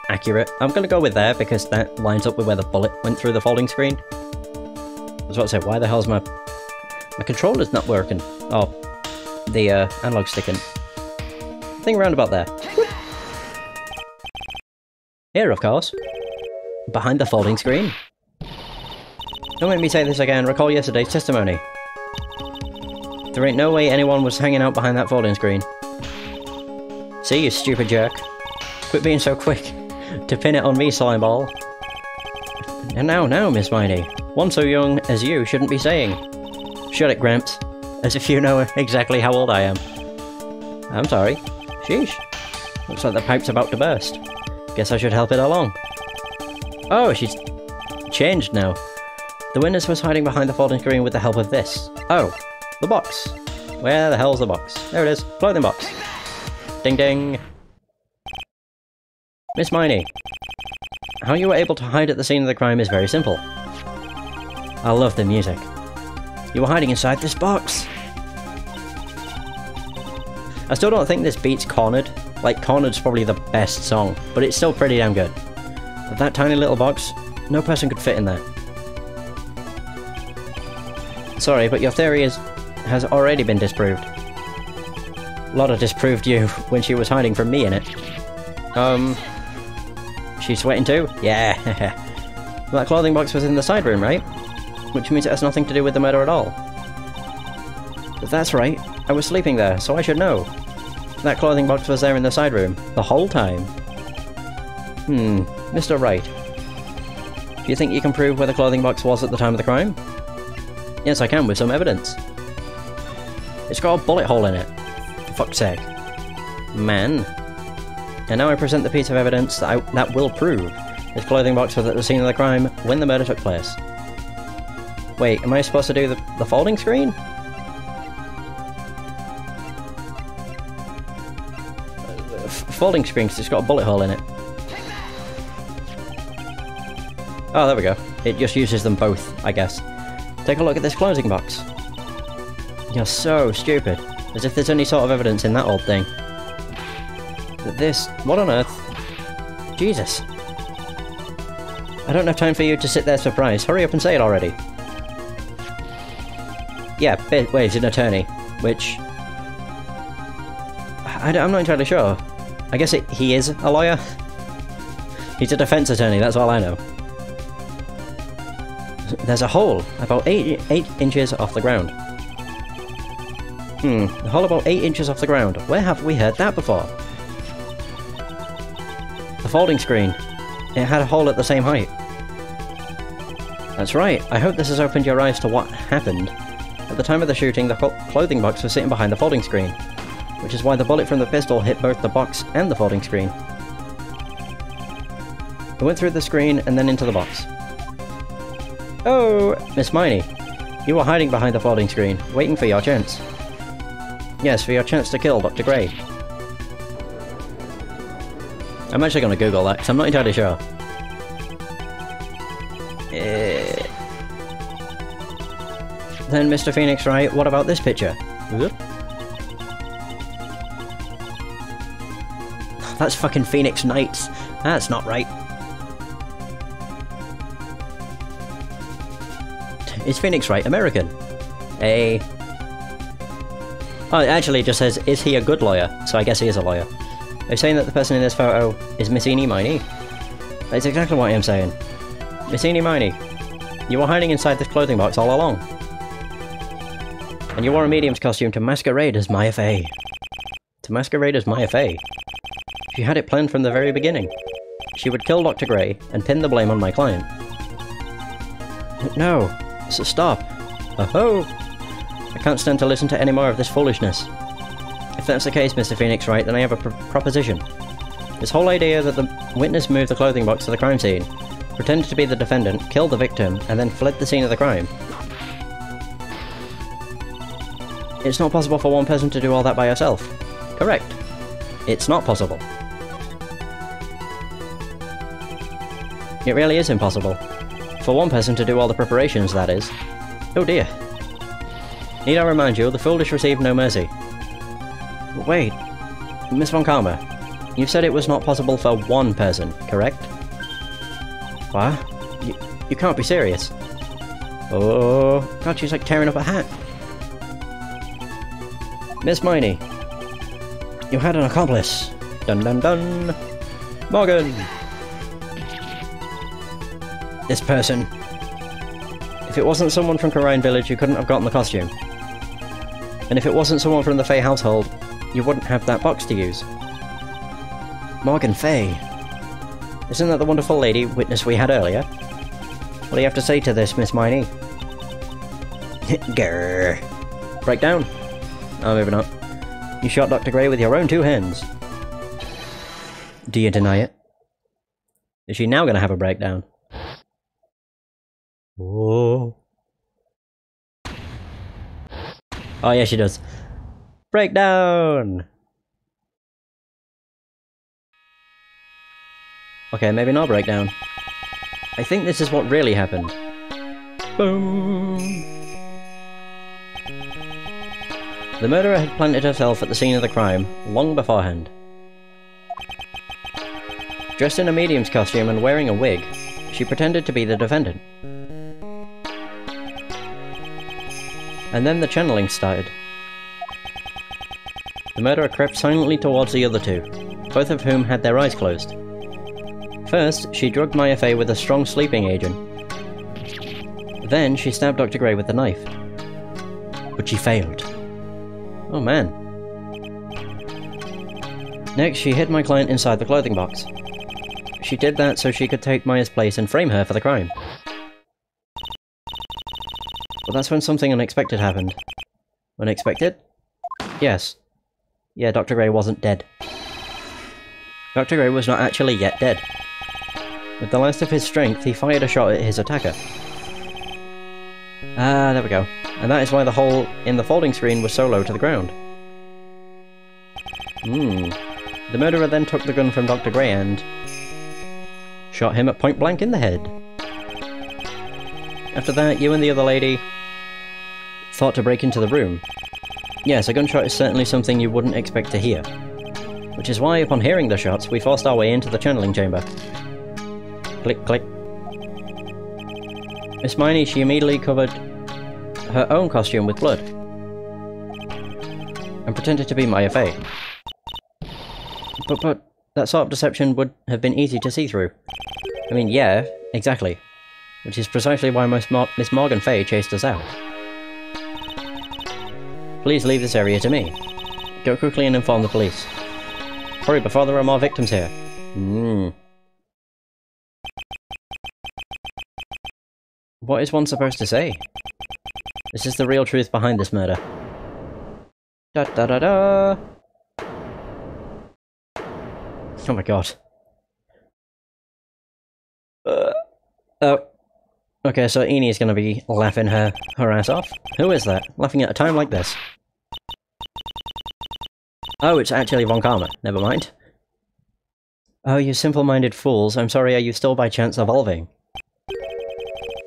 [SPEAKER 1] accurate. I'm gonna go with there, because that lines up with where the bullet went through the folding screen. I was about to say, why the hell's my controller's not working? Oh, the analog stick in. Thing around about there. Here, of course. Behind the folding screen. Don't make me say this again, recall yesterday's testimony. There ain't no way anyone was hanging out behind that folding screen. See, you stupid jerk. Quit being so quick to pin it on me, Slimeball. And now, Miss Miney. One so young as you shouldn't be saying. Shut it, Gramps. As if you know exactly how old I am. I'm sorry. Sheesh. Looks like the pipe's about to burst. Guess I should help it along. Oh, she's changed now. The witness was hiding behind the folding screen with the help of this. Oh, the box. Where the hell's the box? There it is. Clothing box. Ding ding. Miss Miney. How you were able to hide at the scene of the crime is very simple. I love the music. You were hiding inside this box. I still don't think this beats Cornered. Like, Cornered's probably the best song, but it's still pretty damn good. But that tiny little box, no person could fit in there. Sorry, but your theory has already been disproved. Lotta disproved you when she was hiding from me in it. She's sweating too? Yeah. That clothing box was in the side room, right? Which means it has nothing to do with the murder at all. But that's right. I was sleeping there, so I should know. That clothing box was there in the side room, the whole time. Mr. Wright. Do you think you can prove where the clothing box was at the time of the crime? Yes, I can, with some evidence. It's got a bullet hole in it. For fuck's sake. Man. And now I present the piece of evidence that will prove this clothing box was at the scene of the crime when the murder took place. Wait, am I supposed to do the folding screen? folding screen because it's got a bullet hole in it. Oh, there we go. It just uses them both, I guess. Take a look at this closing box. You're so stupid. As if there's any sort of evidence in that old thing. This... what on earth? Jesus. I don't have time for you to sit there surprised. Hurry up and say it already. Yeah, wait, he's an attorney. Which... I'm not entirely sure. I guess he is a lawyer? He's a defense attorney, that's all I know. There's a hole about 8 inches off the ground. A hole about 8 inches off the ground. Where have we heard that before? The folding screen. It had a hole at the same height. That's right. I hope this has opened your eyes to what happened. At the time of the shooting, the clothing box was sitting behind the folding screen, which is why the bullet from the pistol hit both the box and the folding screen. It went through the screen and then into the box. Oh, Miss Miney. You were hiding behind the folding screen, waiting for your chance. Yes, for your chance to kill Dr. Gray. I'm actually going to Google that, because I'm not entirely sure. Then, Mr. Phoenix Wright, what about this picture? That's fucking Phoenix Knights. That's not right. Is Phoenix Wright American? Oh, it actually just says, is he a good lawyer? So I guess he is a lawyer. They're saying that the person in this photo is Miss Eenie Miney. That's exactly what I'm saying. Miss Eenie Miney, you were hiding inside this clothing box all along. And you wore a medium's costume to masquerade as Maya Fey. To masquerade as Maya Fey? She had it planned from the very beginning. She would kill Dr. Gray and pin the blame on my client. No, so stop. Oh-ho! I can't stand to listen to any more of this foolishness. If that's the case, Mr. Phoenix Wright, then I have a proposition. This whole idea that the witness moved the clothing box to the crime scene, pretended to be the defendant, killed the victim, and then fled the scene of the crime. It's not possible for one person to do all that by herself. Correct. It's not possible. It really is impossible. For one person to do all the preparations, that is. Oh dear. Need I remind you, the foolish receive no mercy. Wait, Miss Von Karma, you said it was not possible for one person, correct? What? You can't be serious. Oh, God, she's like tearing up a hat. Miss Miney, you had an accomplice. Dun dun dun. Morgan! This person. If it wasn't someone from Karine Village, you couldn't have gotten the costume. And if it wasn't someone from the Fey household, you wouldn't have that box to use. Morgan Fey. Isn't that the wonderful lady witness we had earlier? What do you have to say to this, Miss Miney? Grrr. Breakdown? Oh, maybe not. You shot Dr. Gray with your own 2 hands. Do you deny it? Is she now going to have a breakdown? Whoa. Oh yeah, she does. Breakdown! Okay, maybe not breakdown. I think this is what really happened. Boom! The murderer had planted herself at the scene of the crime long beforehand. Dressed in a medium's costume and wearing a wig, she pretended to be the defendant. And then the channeling started. The murderer crept silently towards the other 2, both of whom had their eyes closed. First, she drugged Maya Fey with a strong sleeping agent. Then, she stabbed Dr. Gray with the knife. But she failed. Oh man. Next, she hid my client inside the clothing box. She did that so she could take Maya's place and frame her for the crime. But that's when something unexpected happened. Unexpected? Yes. Yeah, Dr. Gray wasn't dead. Dr. Gray was not actually yet dead. With the last of his strength, he fired a shot at his attacker. Ah, there we go. And that is why the hole in the folding screen was so low to the ground. The murderer then took the gun from Dr. Gray and shot him at point blank in the head. After that, you and the other lady thought to break into the room. Yes, a gunshot is certainly something you wouldn't expect to hear. Which is why, upon hearing the shots, we forced our way into the channeling chamber. Click, click. Miss Miney, she immediately covered her own costume with blood and pretended to be Maya Fey. But that sort of deception would have been easy to see through. I mean, yeah, exactly. Which is precisely why Miss Morgan Fey chased us out. Please leave this area to me. Go quickly and inform the police. Hurry before there are more victims here. What is one supposed to say? This is the real truth behind this murder. Da da da da! Oh my god. Oh. Okay, so Eni is gonna be laughing her ass off. Who is that? Laughing at a time like this? Oh, it's actually Von Karma. Never mind. Oh, you simple-minded fools. I'm sorry, are you still by chance evolving?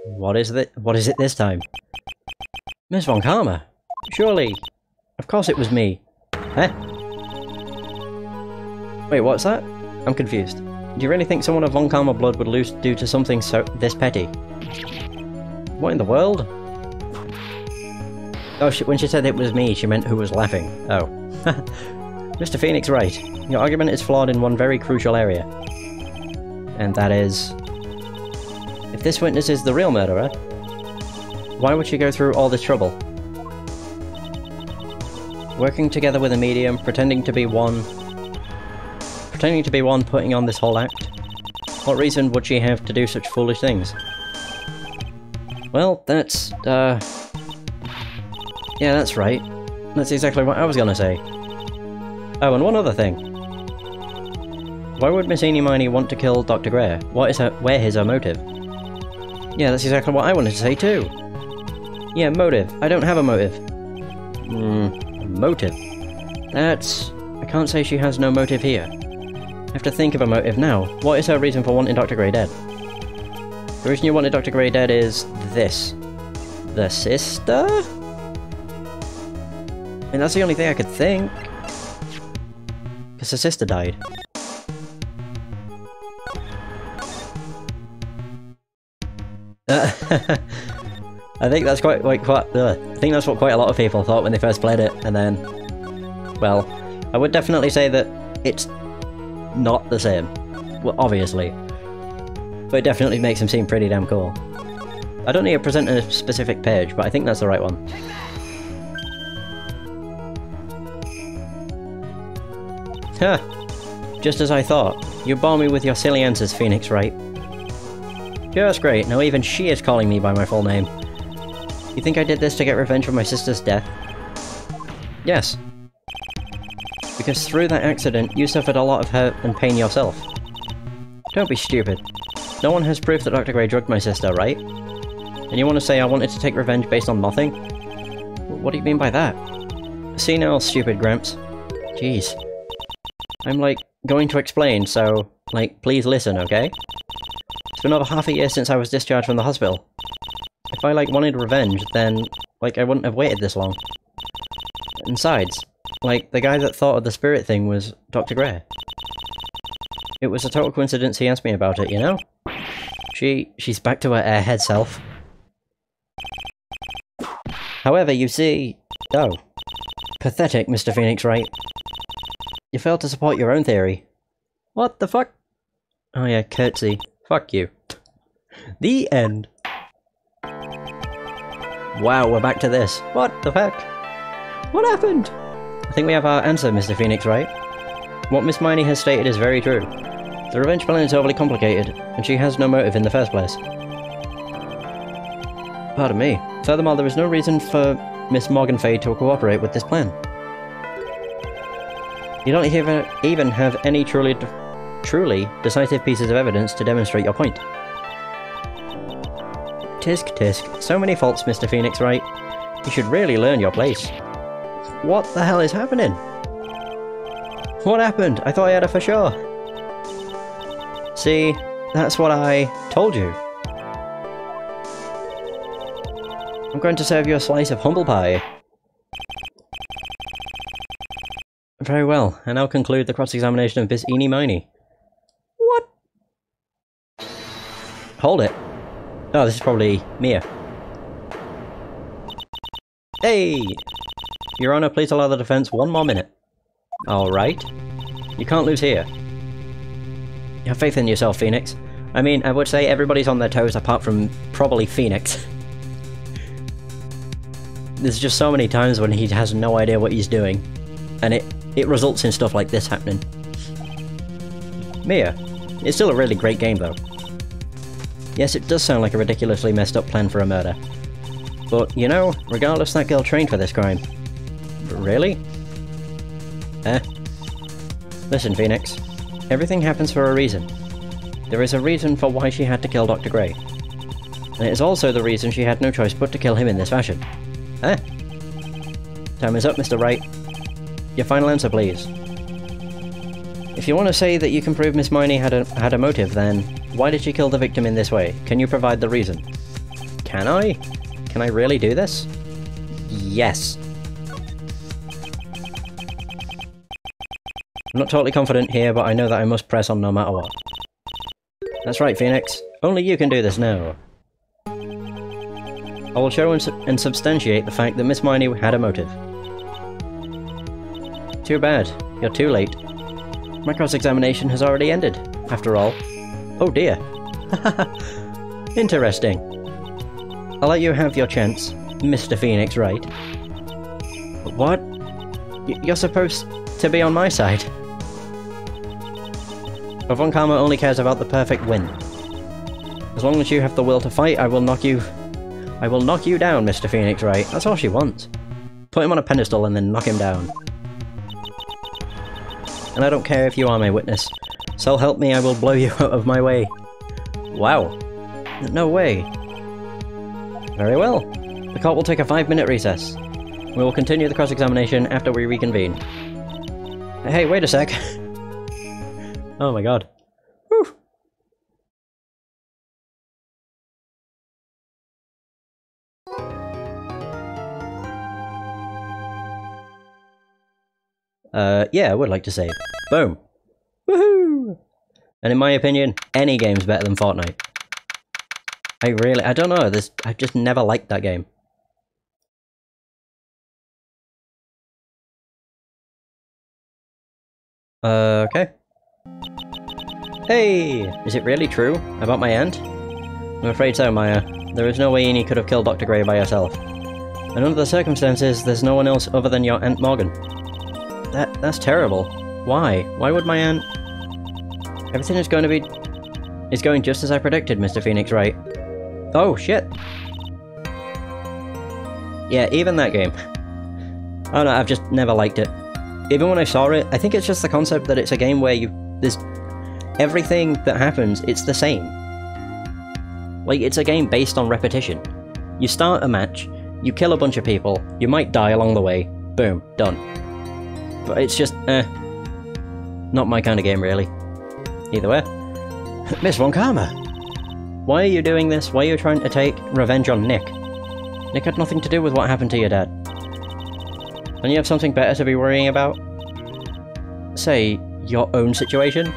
[SPEAKER 1] What is it this time? Miss Von Karma? Surely. Of course it was me. Huh? Wait, what's that? I'm confused. Do you really think someone of Von Karma blood would lose due to something so this petty? What in the world? Oh, when she said it was me, she meant who was laughing. Oh. Mr. Phoenix Wright, your argument is flawed in one very crucial area. And that is... if this witness is the real murderer, why would she go through all this trouble? Working together with a medium, pretending to be one putting on this whole act? What reason would she have to do such foolish things? Well, that's, yeah, that's right. That's exactly what I was gonna say. Oh, and one other thing. Why would Miss Eenie Miney want to kill Dr. Gray? Where is her motive? Yeah, that's exactly what I wanted to say too. Yeah, motive. I don't have a motive. Motive? That's... I can't say she has no motive here. I have to think of a motive now. What is her reason for wanting Dr. Gray dead? The reason you wanted Dr. Gray dead is this. The sister? And that's the only thing I could think. Because her sister died. I think that's I think that's what quite a lot of people thought when they first played it, and then... well, I would definitely say that it's not the same. Well, obviously. But it definitely makes him seem pretty damn cool. I don't need to present a specific page, but I think that's the right one. Huh. Just as I thought. You bore me with your silly answers, Phoenix Wright. Just great, now even she is calling me by my full name. You think I did this to get revenge for my sister's death? Yes. Because through that accident, you suffered a lot of hurt and pain yourself. Don't be stupid. No one has proof that Dr. Gray drugged my sister, right? And you want to say I wanted to take revenge based on nothing? What do you mean by that? See now, stupid Gramps. Jeez. I'm, like, going to explain, so, like, please listen, okay? It's been over half a year since I was discharged from the hospital. If I, like, wanted revenge, then, like, I wouldn't have waited this long. And besides, like, the guy that thought of the spirit thing was Dr. Gray. It was a total coincidence he asked me about it, you know? She's back to her airhead self. However, you see... oh. Pathetic, Mr. Phoenix Wright. You failed to support your own theory. What the fuck? Oh yeah, curtsy. Fuck you. The end. Wow, we're back to this. What the fuck? What happened? I think we have our answer, Mr. Phoenix Wright. What Miss Miney has stated is very true. The revenge plan is overly complicated, and she has no motive in the first place. Pardon me. Furthermore, there is no reason for Miss Morgan Fay to cooperate with this plan. You don't even have any truly decisive pieces of evidence to demonstrate your point. Tisk tisk. So many faults, Mr. Phoenix Wright. You should really learn your place. What the hell is happening? What happened? I thought I had it for sure. See, that's what I told you. I'm going to serve you a slice of humble pie. Very well, I now conclude the cross-examination of Miss Eenie Miney. What? Hold it. Oh, this is probably Mia. Hey! Your Honor, please allow the defense 1 more minute. Alright. You can't lose here. Have faith in yourself, Phoenix. I mean, I would say everybody's on their toes apart from probably Phoenix. There's just so many times when he has no idea what he's doing. And it results in stuff like this happening. Mia. It's still a really great game though. Yes, it does sound like a ridiculously messed up plan for a murder. But, you know, regardless, that girl trained for this crime. Really? Listen, Phoenix. Everything happens for a reason. There is a reason for why she had to kill Dr. Gray. And it is also the reason she had no choice but to kill him in this fashion. Time is up, Mr. Wright. Your final answer, please. If you want to say that you can prove Miss Miney had a motive, then why did she kill the victim in this way? Can you provide the reason? Can I? Can I really do this? Yes. I'm not totally confident here, but I know that I must press on no matter what. That's right, Phoenix. Only you can do this now. I will show and substantiate the fact that Miss Miney had a motive. Too bad. You're too late. My cross-examination has already ended, after all. Oh dear. Interesting. I'll let you have your chance, Mr. Phoenix Wright. What? You're supposed to be on my side. But Von Karma only cares about the perfect win. As long as you have the will to fight, I will knock you down, Mr. Phoenix Wright. That's all she wants. Put him on a pedestal and then knock him down. And I don't care if you are my witness. So help me, I will blow you out of my way. Wow. No way. Very well. The court will take a 5-minute recess. We will continue the cross-examination after we reconvene. Hey, wait a sec. Oh my god. Whew. Yeah, I would like to save. Boom. Woohoo! And in my opinion, any game's better than Fortnite. I don't know, I've just never liked that game. Okay. Hey! Is it really true? About my aunt? I'm afraid so, Maya. There is no way Eenie could have killed Dr. Gray by herself. And under the circumstances, there's no one else other than your Aunt Morgan. That's terrible. Why? Why would my aunt... Everything is going just as I predicted, Mr. Phoenix Wright. Oh, shit! Yeah, even that game. Oh no, I've just never liked it. Even when I saw it, I think it's just the concept that it's a game where there's... Everything that happens, it's the same. Like, it's a game based on repetition. You start a match, you kill a bunch of people, you might die along the way, boom, done. But it's just, not my kind of game, really. Either way. Miss Von Karma! Why are you doing this? Why are you trying to take revenge on Nick? Nick had nothing to do with what happened to your dad. Don't you have something better to be worrying about? Say, your own situation?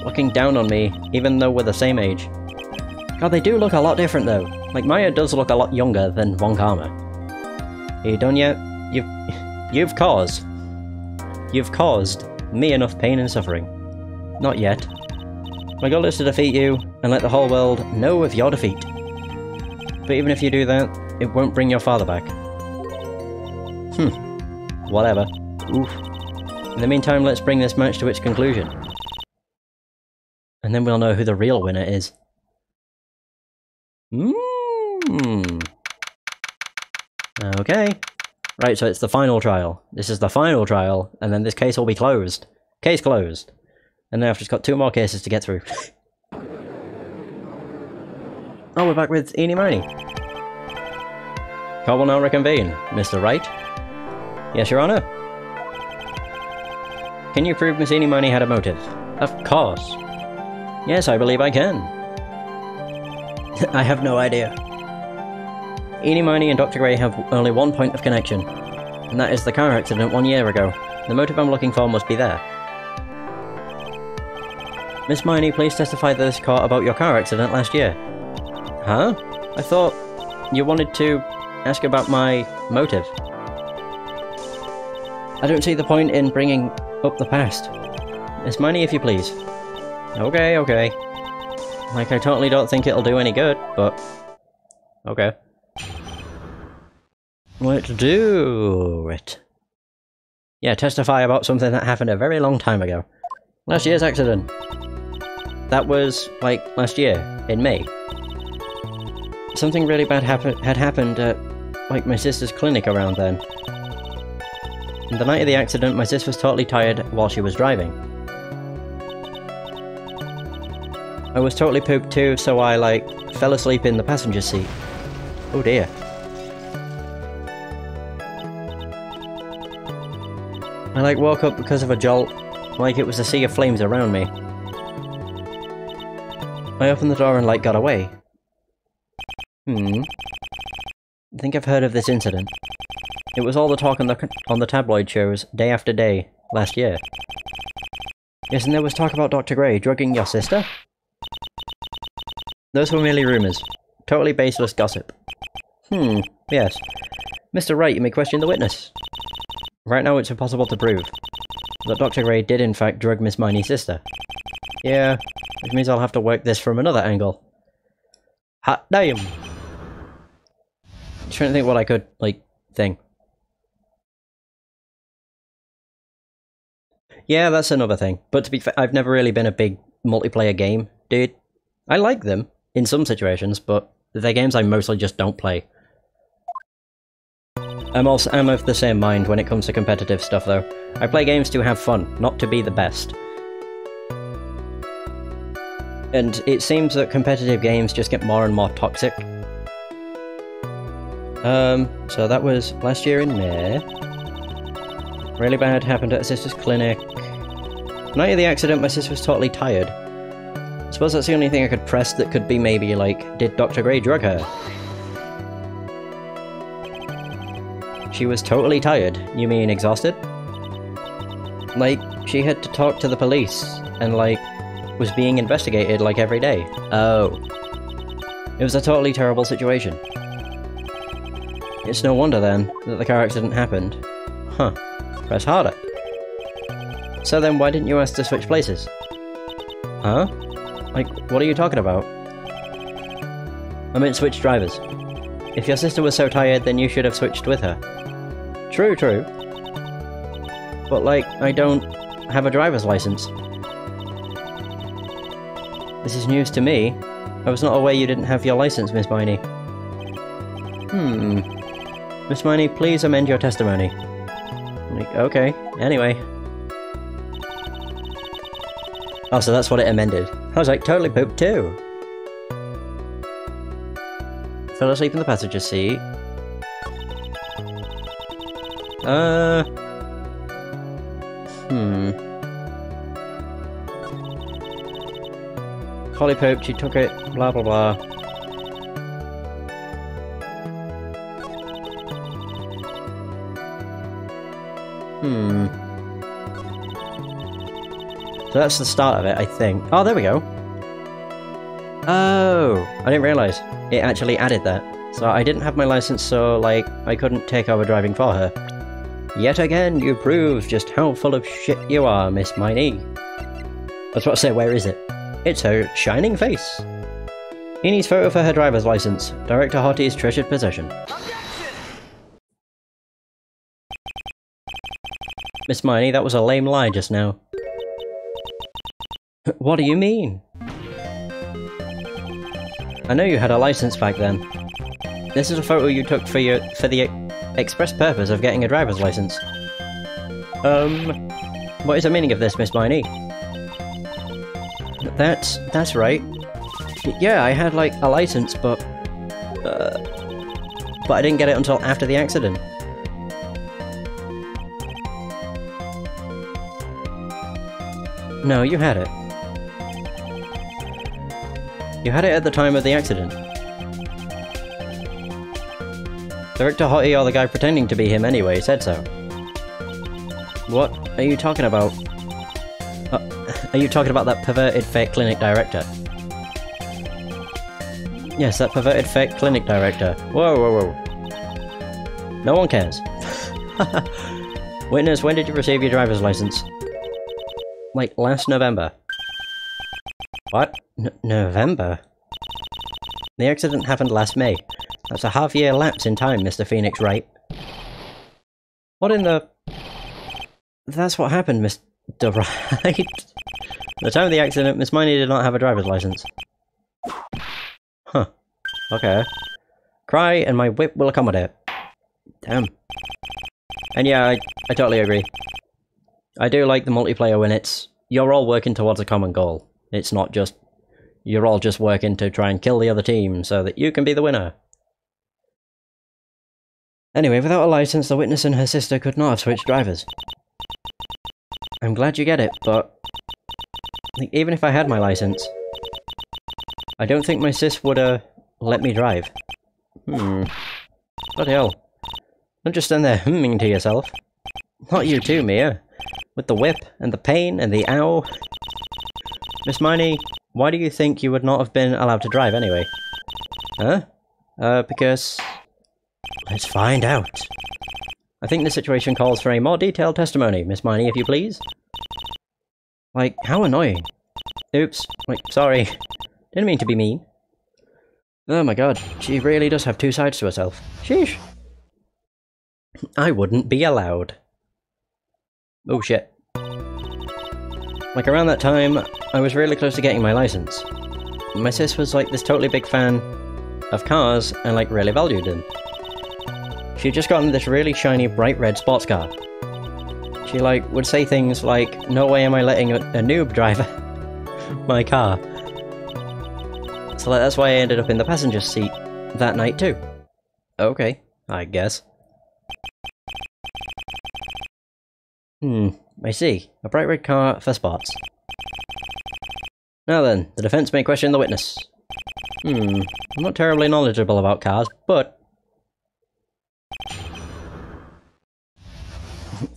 [SPEAKER 1] Looking down on me, even though we're the same age. God, they do look a lot different though. Like, Maya does look a lot younger than Von Karma. Are you done yet? You've caused me enough pain and suffering. Not yet. My goal is to defeat you, and let the whole world know of your defeat. But even if you do that, it won't bring your father back. Whatever. Oof. In the meantime, let's bring this match to its conclusion. And then we'll know who the real winner is. Okay. Right, so it's the final trial. This is the final trial, and then this case will be closed. Case closed. And now I've just got 2 more cases to get through. Oh, we're back with Eenie Miney. Court will now reconvene. Mr. Wright? Yes, Your Honor? Can you prove Miss Eeny had a motive? Of course. Yes, I believe I can. I have no idea. Eeny and Dr. Gray have only one point of connection, and that is the car accident 1 year ago. The motive I'm looking for must be there. Miss Miney, please testify to this court about your car accident last year. Huh? I thought you wanted to ask about my motive. I don't see the point in bringing up the past. Miss Miney, if you please. Okay, okay. Like, I totally don't think it'll do any good, but... okay. Let's do it. Yeah, testify about something that happened a very long time ago. Last year's accident. That was, like, last year, in May. Something really bad had happened at, like, my sister's clinic around then. And the night of the accident, my sis was totally tired while she was driving. I was totally pooped too, so I, like, fell asleep in the passenger seat. Oh dear. I, like, woke up because of a jolt, like it was a sea of flames around me. I opened the door and, like, got away. I think I've heard of this incident. It was all the talk on the tabloid shows, day after day, last year. Yes, and there was talk about Dr. Gray drugging your sister? Those were merely rumours. Totally baseless gossip. Yes. Mr. Wright, you may question the witness. Right now it's impossible to prove that Dr. Gray did in fact drug Miss Miney's sister. Yeah, which means I'll have to work this from another angle. Hot damn! Trying to think what I could, like, thing. Yeah, that's another thing. But to be fair, I've never really been a big multiplayer game dude. I like them in some situations, but they're games I mostly just don't play. I'm of the same mind when it comes to competitive stuff though. I play games to have fun, not to be the best. And it seems that competitive games just get more and more toxic. So that was last year in May. Really bad happened at a sister's clinic. The night of the accident, my sister was totally tired. I suppose that's the only thing I could press that could be maybe like, did Dr. Gray drug her? She was totally tired. You mean exhausted? Like, she had to talk to the police, and like, was being investigated like every day. Oh. It was a totally terrible situation. It's no wonder then, that the car accident happened. Huh. Press harder. So then why didn't you ask to switch places? Huh? Like, what are you talking about? I meant switch drivers. If your sister was so tired, then you should have switched with her. True, true. But like, I don't have a driver's license. This is news to me. I was not aware you didn't have your license, Miss Miney. Miss Miney, please amend your testimony. Like, okay, anyway. Oh, so that's what it amended. I was like, totally pooped too. Fell asleep in the passenger seat. Collie pooped, she took it, blah blah blah. So that's the start of it, I think. Oh, there we go. Oh, I didn't realise. It actually added that. So I didn't have my license, so, like, I couldn't take over driving for her. Yet again, you prove just how full of shit you are, Miss Miney. I was about to say, where is it? It's her shining face. Eeni's photo for her driver's license. Director Hotty's treasured possession. Miss Miney, that was a lame lie just now. What do you mean? I know you had a license back then. This is a photo you took for the express purpose of getting a driver's license. What is the meaning of this, Miss Miney? That's right. Yeah, I had, like, a license, but I didn't get it until after the accident. No, you had it. You had it at the time of the accident. Director Hottie, or the guy pretending to be him anyway, said so. What are you talking about? Are you talking about that perverted fake clinic director? Yes, that perverted fake clinic director. Whoa, whoa, whoa. No one cares. Witness, when did you receive your driver's license? Like, last November. What? November? The accident happened last May. That's a half-year lapse in time, Mr. Phoenix Wright. What in the... That's what happened, Mr. Wright. At the time of the accident, Miss Miney did not have a driver's license. Huh. Okay. Cry and my whip will accommodate. Damn. And yeah, I totally agree. I do like the multiplayer when you're all working towards a common goal. It's not just... You're all just working to try and kill the other team so that you can be the winner. Anyway, without a license, the witness and her sister could not have switched drivers. I'm glad you get it, but... Like, even if I had my license, I don't think my sis would, let me drive. Bloody hell. Don't just stand there humming to yourself. Not you too, Mia. With the whip, and the pain, and the ow. Miss Miney, why do you think you would not have been allowed to drive anyway? Huh? Because... Let's find out. I think the situation calls for a more detailed testimony, Miss Miney, if you please. Like, how annoying. Oops. Like, sorry. Didn't mean to be mean. Oh my god, she really does have two sides to herself. Sheesh. I wouldn't be allowed. Oh shit. Like, around that time, I was really close to getting my license. My sis was like this totally big fan of cars and like really valued them. She'd just gotten this really shiny bright red sports car. She like would say things like, no way am I letting a noob drive my car. So like, that's why I ended up in the passenger seat that night too. Okay, I guess. I see. A bright red car for sports. Now then, the defense may question the witness. I'm not terribly knowledgeable about cars, but...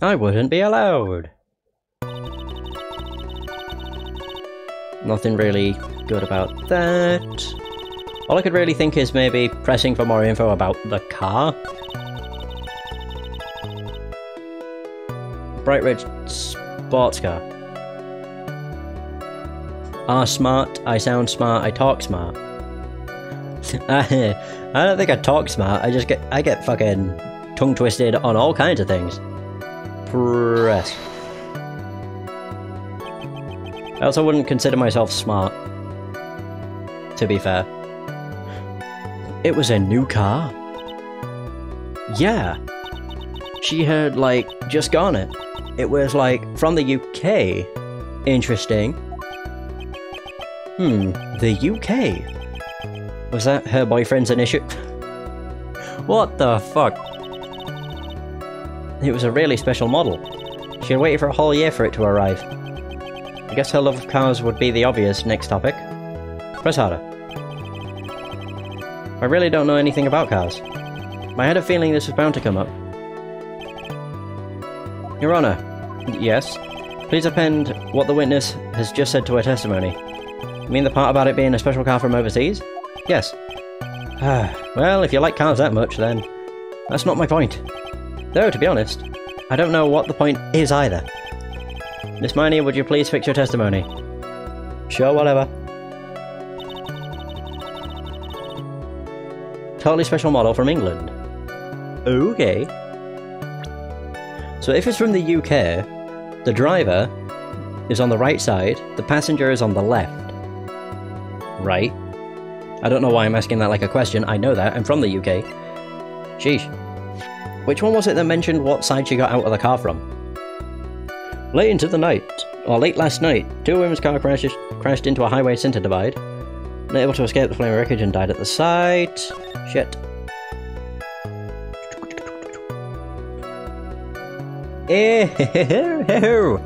[SPEAKER 1] I wouldn't be allowed. Nothing really good about that. All I could really think is maybe pressing for more info about the car. Bright red sports car. Smart, I sound smart, I talk smart. I don't think I talk smart, I get fucking tongue twisted on all kinds of things. Press. I also wouldn't consider myself smart, to be fair. It was a new car? Yeah. She had, like, just gotten it. It was, like, from the UK. Interesting. The UK? Was that her boyfriend's initiative? What the fuck? It was a really special model. She had waited for a whole year for it to arrive. I guess her love of cars would be the obvious next topic. Press harder. I really don't know anything about cars. I had a feeling this was bound to come up. Your Honor. Yes? Please append what the witness has just said to her testimony. You mean the part about it being a special car from overseas? Yes. Well, if you like cars that much, then that's not my point. Though, to be honest, I don't know what the point is either. Miss Miney, would you please fix your testimony? Sure, whatever. Totally special model from England. Okay. So if it's from the UK, the driver is on the right side, the passenger is on the left. Right? I don't know why I'm asking that like a question, I know that, I'm from the UK. Sheesh. Which one was it that mentioned what side she got out of the car from? Late into the night, or late last night, two women's car crashed into a highway centre divide. Unable to escape the flaming wreckage and died at the site. Shit. Ew.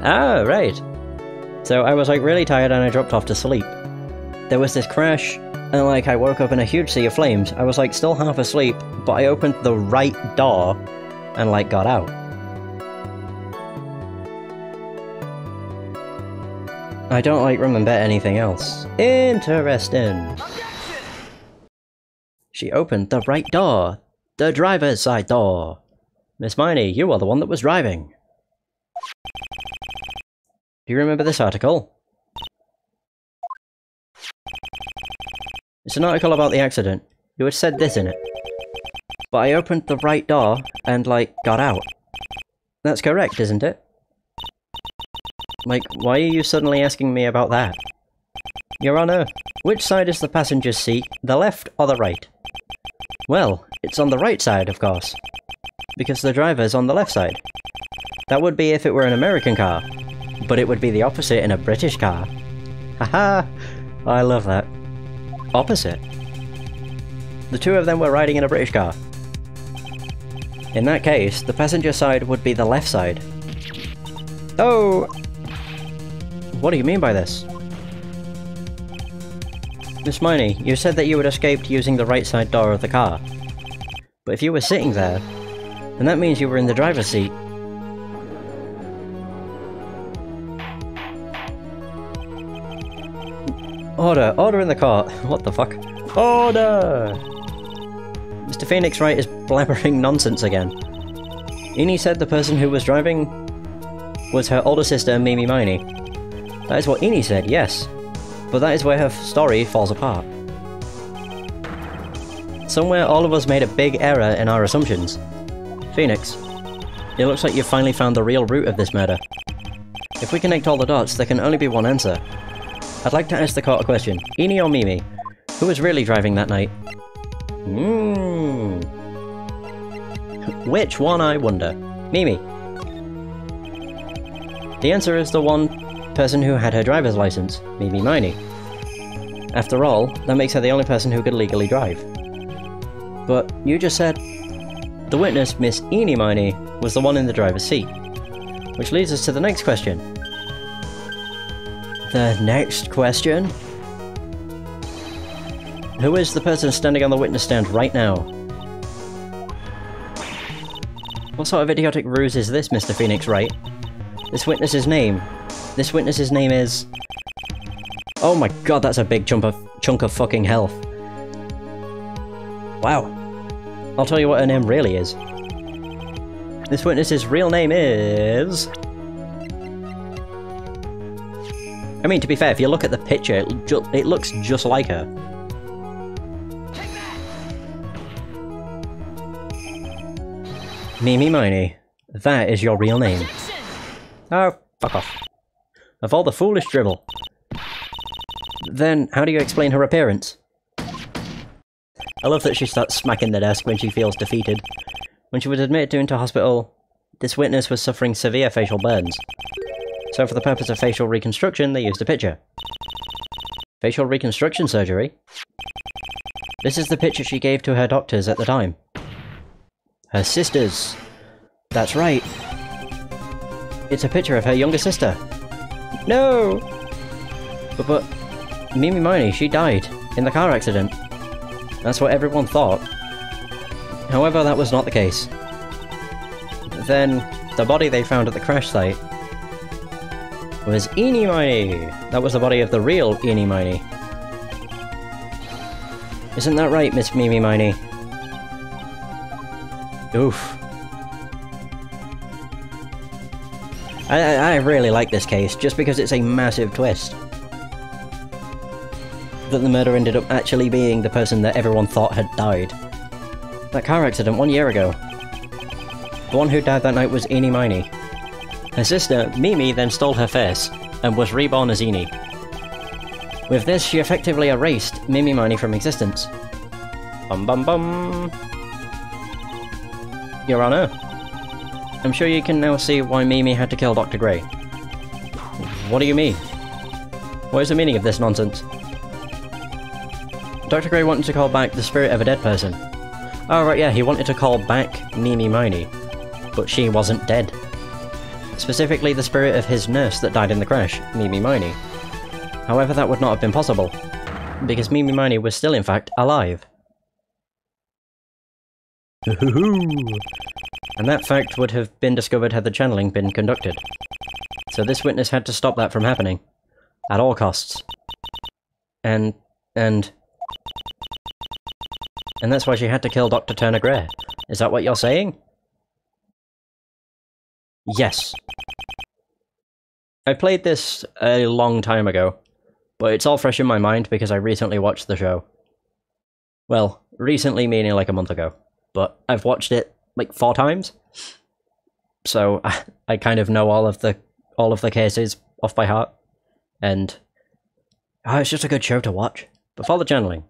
[SPEAKER 1] Ah, right. So I was like really tired and I dropped off to sleep. There was this crash, and like I woke up in a huge sea of flames. I was like still half asleep, but I opened the right door and like got out. I don't like remember anything else. Interesting. She opened the right door. The driver's side door. Miss Miney, you are the one that was driving. Do you remember this article? It's an article about the accident. You had said this in it. But I opened the right door and, like, got out. That's correct, isn't it? Like, why are you suddenly asking me about that? Your Honor, which side is the passenger's seat, the left or the right? Well, it's on the right side, of course. Because the driver's on the left side. That would be if it were an American car. But it would be the opposite in a British car. Haha! I love that. Opposite. The two of them were riding in a British car. In that case, the passenger side would be the left side. Oh! What do you mean by this? Miss Miney, you said that you had escaped using the right side door of the car. But if you were sitting there, then that means you were in the driver's seat. Order! Order in the court! What the fuck? Order! Mr. Phoenix Wright is blabbering nonsense again. Eni said the person who was driving was her older sister, Mimi Miney. That is what Eni said, yes. But that is where her story falls apart. Somewhere all of us made a big error in our assumptions. Phoenix, it looks like you've finally found the real root of this murder. If we connect all the dots, there can only be one answer. I'd like to ask the court a question. Eni or Mimi? Who was really driving that night? Which one, I wonder? Mimi. The answer is the one person who had her driver's license, Mimi Miney. After all, that makes her the only person who could legally drive. But you just said the witness, Miss Eni Miney, was the one in the driver's seat. Which leads us to the next question. The next question? Who is the person standing on the witness stand right now? What sort of idiotic ruse is this, Mr. Phoenix Wright? This witness's name is... Oh my god, that's a big chunk of fucking health. Wow. I'll tell you what her name really is. This witness's real name is... I mean, to be fair, if you look at the picture, it looks just like her. Mimi Miney, that is your real name. Oh, fuck off. Of all the foolish dribble. Then, how do you explain her appearance? I love that she starts smacking the desk when she feels defeated. When she was admitted into hospital, this witness was suffering severe facial burns. So for the purpose of facial reconstruction, they used a picture. Facial reconstruction surgery? This is the picture she gave to her doctors at the time. Her sisters. That's right. It's a picture of her younger sister. No! But Mimi Miney, she died in the car accident. That's what everyone thought. However, that was not the case. Then, the body they found at the crash site was Eni Miney. That was the body of the real Eni Miney. Isn't that right, Miss Mimi Miney? Oof. I really like this case, just because it's a massive twist. That the murder ended up actually being the person that everyone thought had died. That car accident 1 year ago. The one who died that night was Eni Miney. Her sister, Mimi, then stole her face, and was reborn as Eni. With this, she effectively erased Mimi Miney from existence. Bum bum bum! Your Honor, I'm sure you can now see why Mimi had to kill Dr. Gray. What do you mean? What is the meaning of this nonsense? Dr. Gray wanted to call back the spirit of a dead person. Oh right, yeah, he wanted to call back Mimi Miney. But she wasn't dead. specifically the spirit of his nurse that died in the crash, Mimi Miney. However, that would not have been possible, because Mimi Miney was still in fact alive. And that fact would have been discovered had the channeling been conducted. So this witness had to stop that from happening. At all costs. And that's why she had to kill Dr. Turner Gray. Is that what you're saying? Yes. I played this a long time ago, but it's all fresh in my mind because I recently watched the show. Well, recently meaning like a month ago, but I've watched it like 4 times. So I kind of know all of the cases off by heart. And it's just a good show to watch. Before the channeling,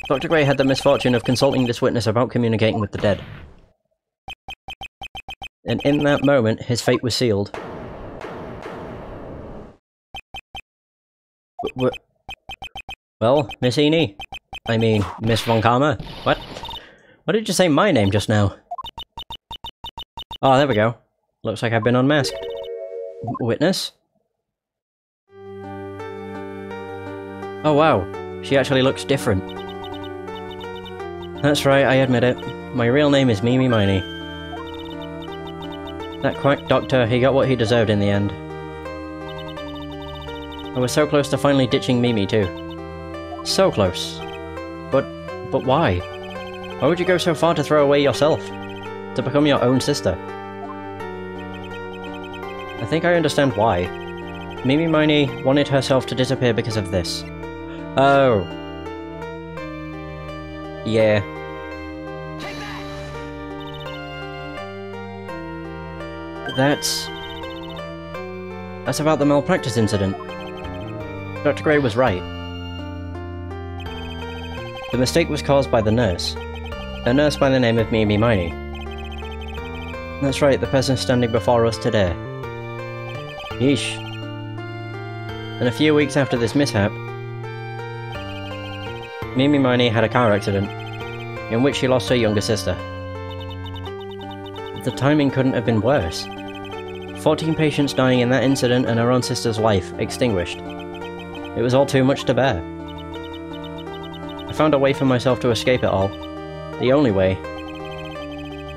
[SPEAKER 1] Dr. Gray had the misfortune of consulting this witness about communicating with the dead. And in that moment, his fate was sealed. Well, Miss Eni? I mean, Miss Von Karma? What? What did you say my name just now? Oh, there we go. Looks like I've been unmasked. Witness? Oh wow, she actually looks different. That's right, I admit it. My real name is Mimi Miney. That quack doctor, he got what he deserved in the end. I was so close to finally ditching Mimi too. So close. But why? Why would you go so far to throw away yourself? To become your own sister? I think I understand why. Mimi Miney wanted herself to disappear because of this. Oh. Yeah. That's about the malpractice incident. Dr. Gray was right. The mistake was caused by the nurse. A nurse by the name of Mimi Miney. That's right, the person standing before us today. Yeesh. And a few weeks after this mishap, Mimi Miney had a car accident, in which she lost her younger sister. The timing couldn't have been worse. 14 patients dying in that incident and her own sister's life extinguished. It was all too much to bear. I found a way for myself to escape it all. The only way.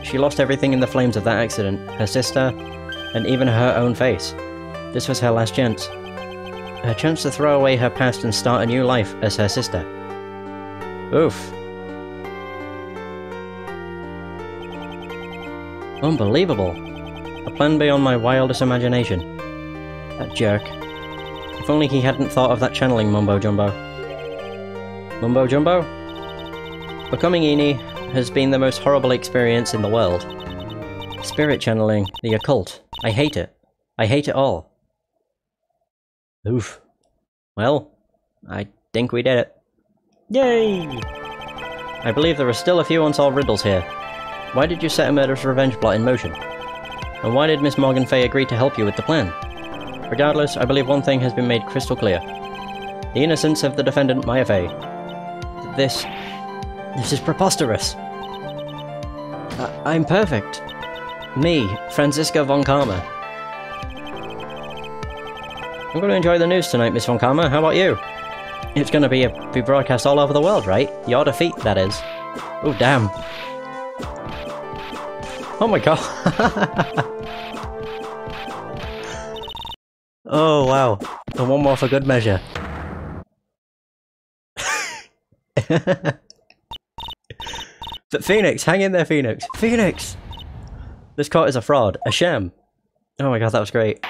[SPEAKER 1] She lost everything in the flames of that accident, her sister, and even her own face. This was her last chance. Her chance to throw away her past and start a new life as her sister. Oof. Unbelievable. A plan beyond my wildest imagination. That jerk. If only he hadn't thought of that channeling mumbo-jumbo. Mumbo-jumbo? Becoming Eni has been the most horrible experience in the world. Spirit channeling, the occult. I hate it. I hate it all. Oof. Well, I think we did it. Yay! I believe there are still a few unsolved riddles here. Why did you set a murderous revenge plot in motion? And why did Miss Morgan Fay agree to help you with the plan? Regardless, I believe one thing has been made crystal clear. The innocence of the defendant, Maya Fay. This is preposterous. I'm perfect. Me, Franziska Von Karma. I'm going to enjoy the news tonight, Miss Von Karma. How about you? It's going to be broadcast all over the world, right? Your defeat, that is. Oh, damn. Oh my god. Oh, wow. And one more for good measure. But Phoenix, hang in there, Phoenix. Phoenix! This court is a fraud. A sham. Oh my god, that was great.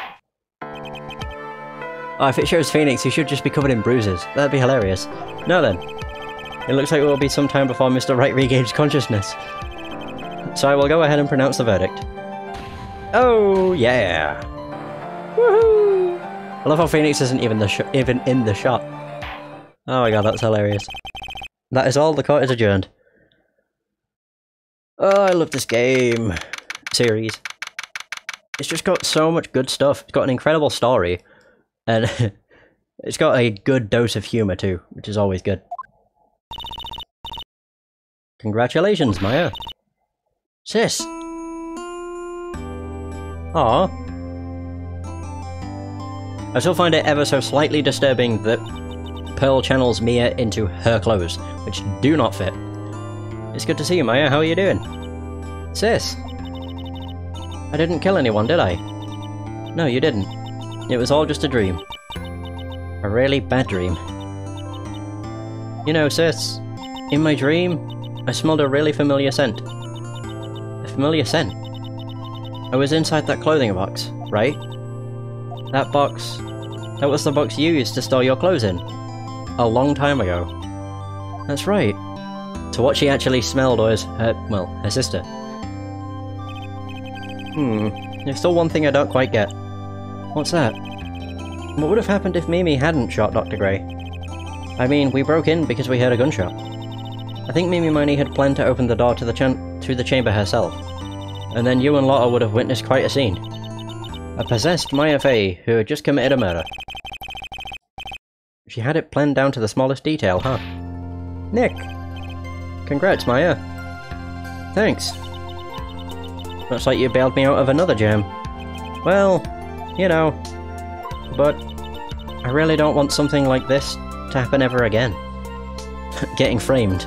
[SPEAKER 1] Oh, if it shows Phoenix, he should just be covered in bruises. That'd be hilarious. No then. It looks like it will be some time before Mr. Wright regains consciousness. So I will go ahead and pronounce the verdict. Oh, yeah! Woohoo! I love how Phoenix isn't even in the shot. Oh my god, that's hilarious. That is all, the court is adjourned. Oh, I love this game. Series. It's just got so much good stuff. It's got an incredible story. And it's got a good dose of humour too, which is always good. Congratulations, Maya. Sis! Aww. I still find it ever so slightly disturbing that Pearl channels Mia into her clothes, which do not fit. It's good to see you, Maya. How are you doing? Sis! I didn't kill anyone, did I? No, you didn't. It was all just a dream. A really bad dream. You know, sis, in my dream, I smelled a really familiar scent. A familiar scent? I was inside that clothing box, right? That box... That was the box you used to store your clothes in. A long time ago. That's right. So what she actually smelled was her, well, her sister. There's still one thing I don't quite get. What's that? What would have happened if Mimi hadn't shot Dr. Gray? I mean, we broke in because we heard a gunshot. I think Mimi Money had planned to open the door to the chamber herself. And then you and Lotta would have witnessed quite a scene. A possessed Maya Fey who had just committed a murder. She had it planned down to the smallest detail, huh? Nick! Congrats, Maya. Thanks. Looks like you bailed me out of another jam. Well, you know, but I really don't want something like this to happen ever again. Getting framed.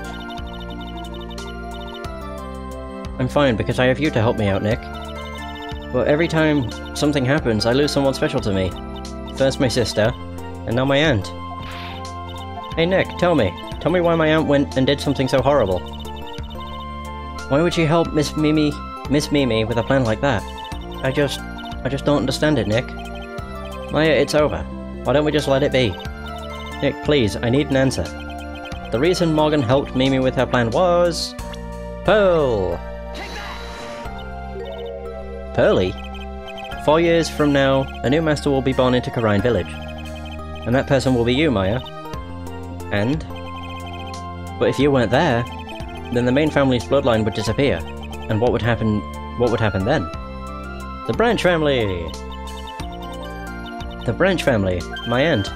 [SPEAKER 1] I'm fine because I have you to help me out, Nick. But every time something happens, I lose someone special to me. First my sister, and now my aunt. Hey Nick, tell me why my aunt went and did something so horrible. Why would she help Miss Mimi with a plan like that? I just don't understand it, Nick. Maya, it's over. Why don't we just let it be? Nick, please, I need an answer. The reason Morgan helped Mimi with her plan was... Pearl! Pearly? 4 years from now, a new master will be born into Karine Village. And that person will be you, Maya. And? But if you weren't there, then the main family's bloodline would disappear. And what would happen then? The Branch family! The Branch family, my aunt.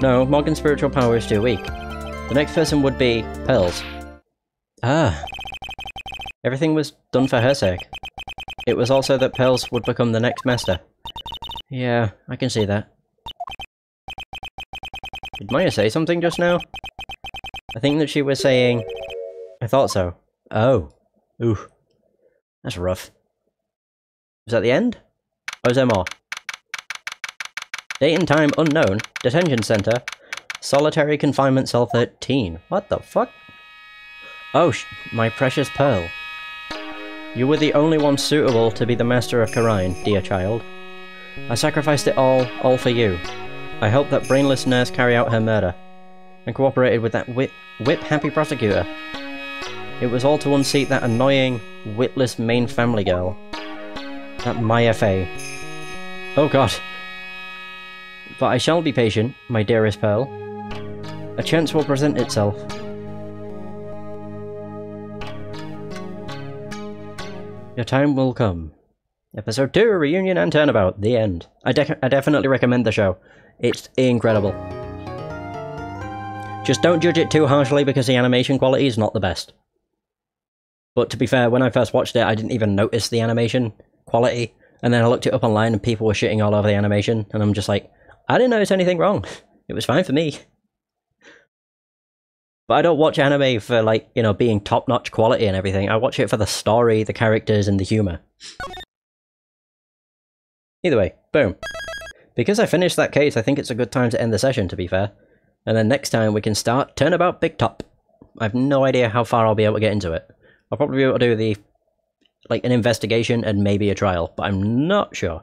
[SPEAKER 1] No, Morgan's spiritual power is too weak. The next person would be Pearl's. Ah. Everything was done for her sake. It was also that Pearl's would become the next master. Yeah, I can see that. Did Maya say something just now? I think that she was saying... I thought so. Oh. Ooh. That's rough. Was that the end? Or is there more? Date and time unknown. Detention center. Solitary confinement cell 13. What the fuck? Oh, my precious Pearl. You were the only one suitable to be the master of Karine, dear child. I sacrificed it all for you. I helped that brainless nurse carry out her murder, and cooperated with that whip-happy prosecutor. It was all to unseat that annoying, witless main family girl. That Maya Fey. Oh god. But I shall be patient, my dearest Pearl. A chance will present itself. Your time will come. Episode 2, Reunion and Turnabout, the end. I definitely recommend the show. It's incredible. Just don't judge it too harshly because the animation quality is not the best. But to be fair, when I first watched it, I didn't even notice the animation quality. And then I looked it up online and people were shitting all over the animation. And I'm just like, I didn't notice anything wrong. It was fine for me. But I don't watch anime for, like, you know, being top-notch quality and everything. I watch it for the story, the characters, and the humour. Either way, boom. Because I finished that case, I think it's a good time to end the session, to be fair. And then next time we can start Turnabout Big Top. I have no idea how far I'll be able to get into it. I'll probably be able to do the, like, an investigation and maybe a trial, but I'm not sure.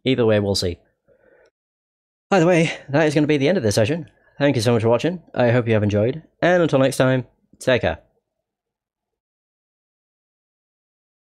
[SPEAKER 1] Either way, we'll see. By the way, that is going to be the end of this session. Thank you so much for watching. I hope you have enjoyed. And until next time, take care.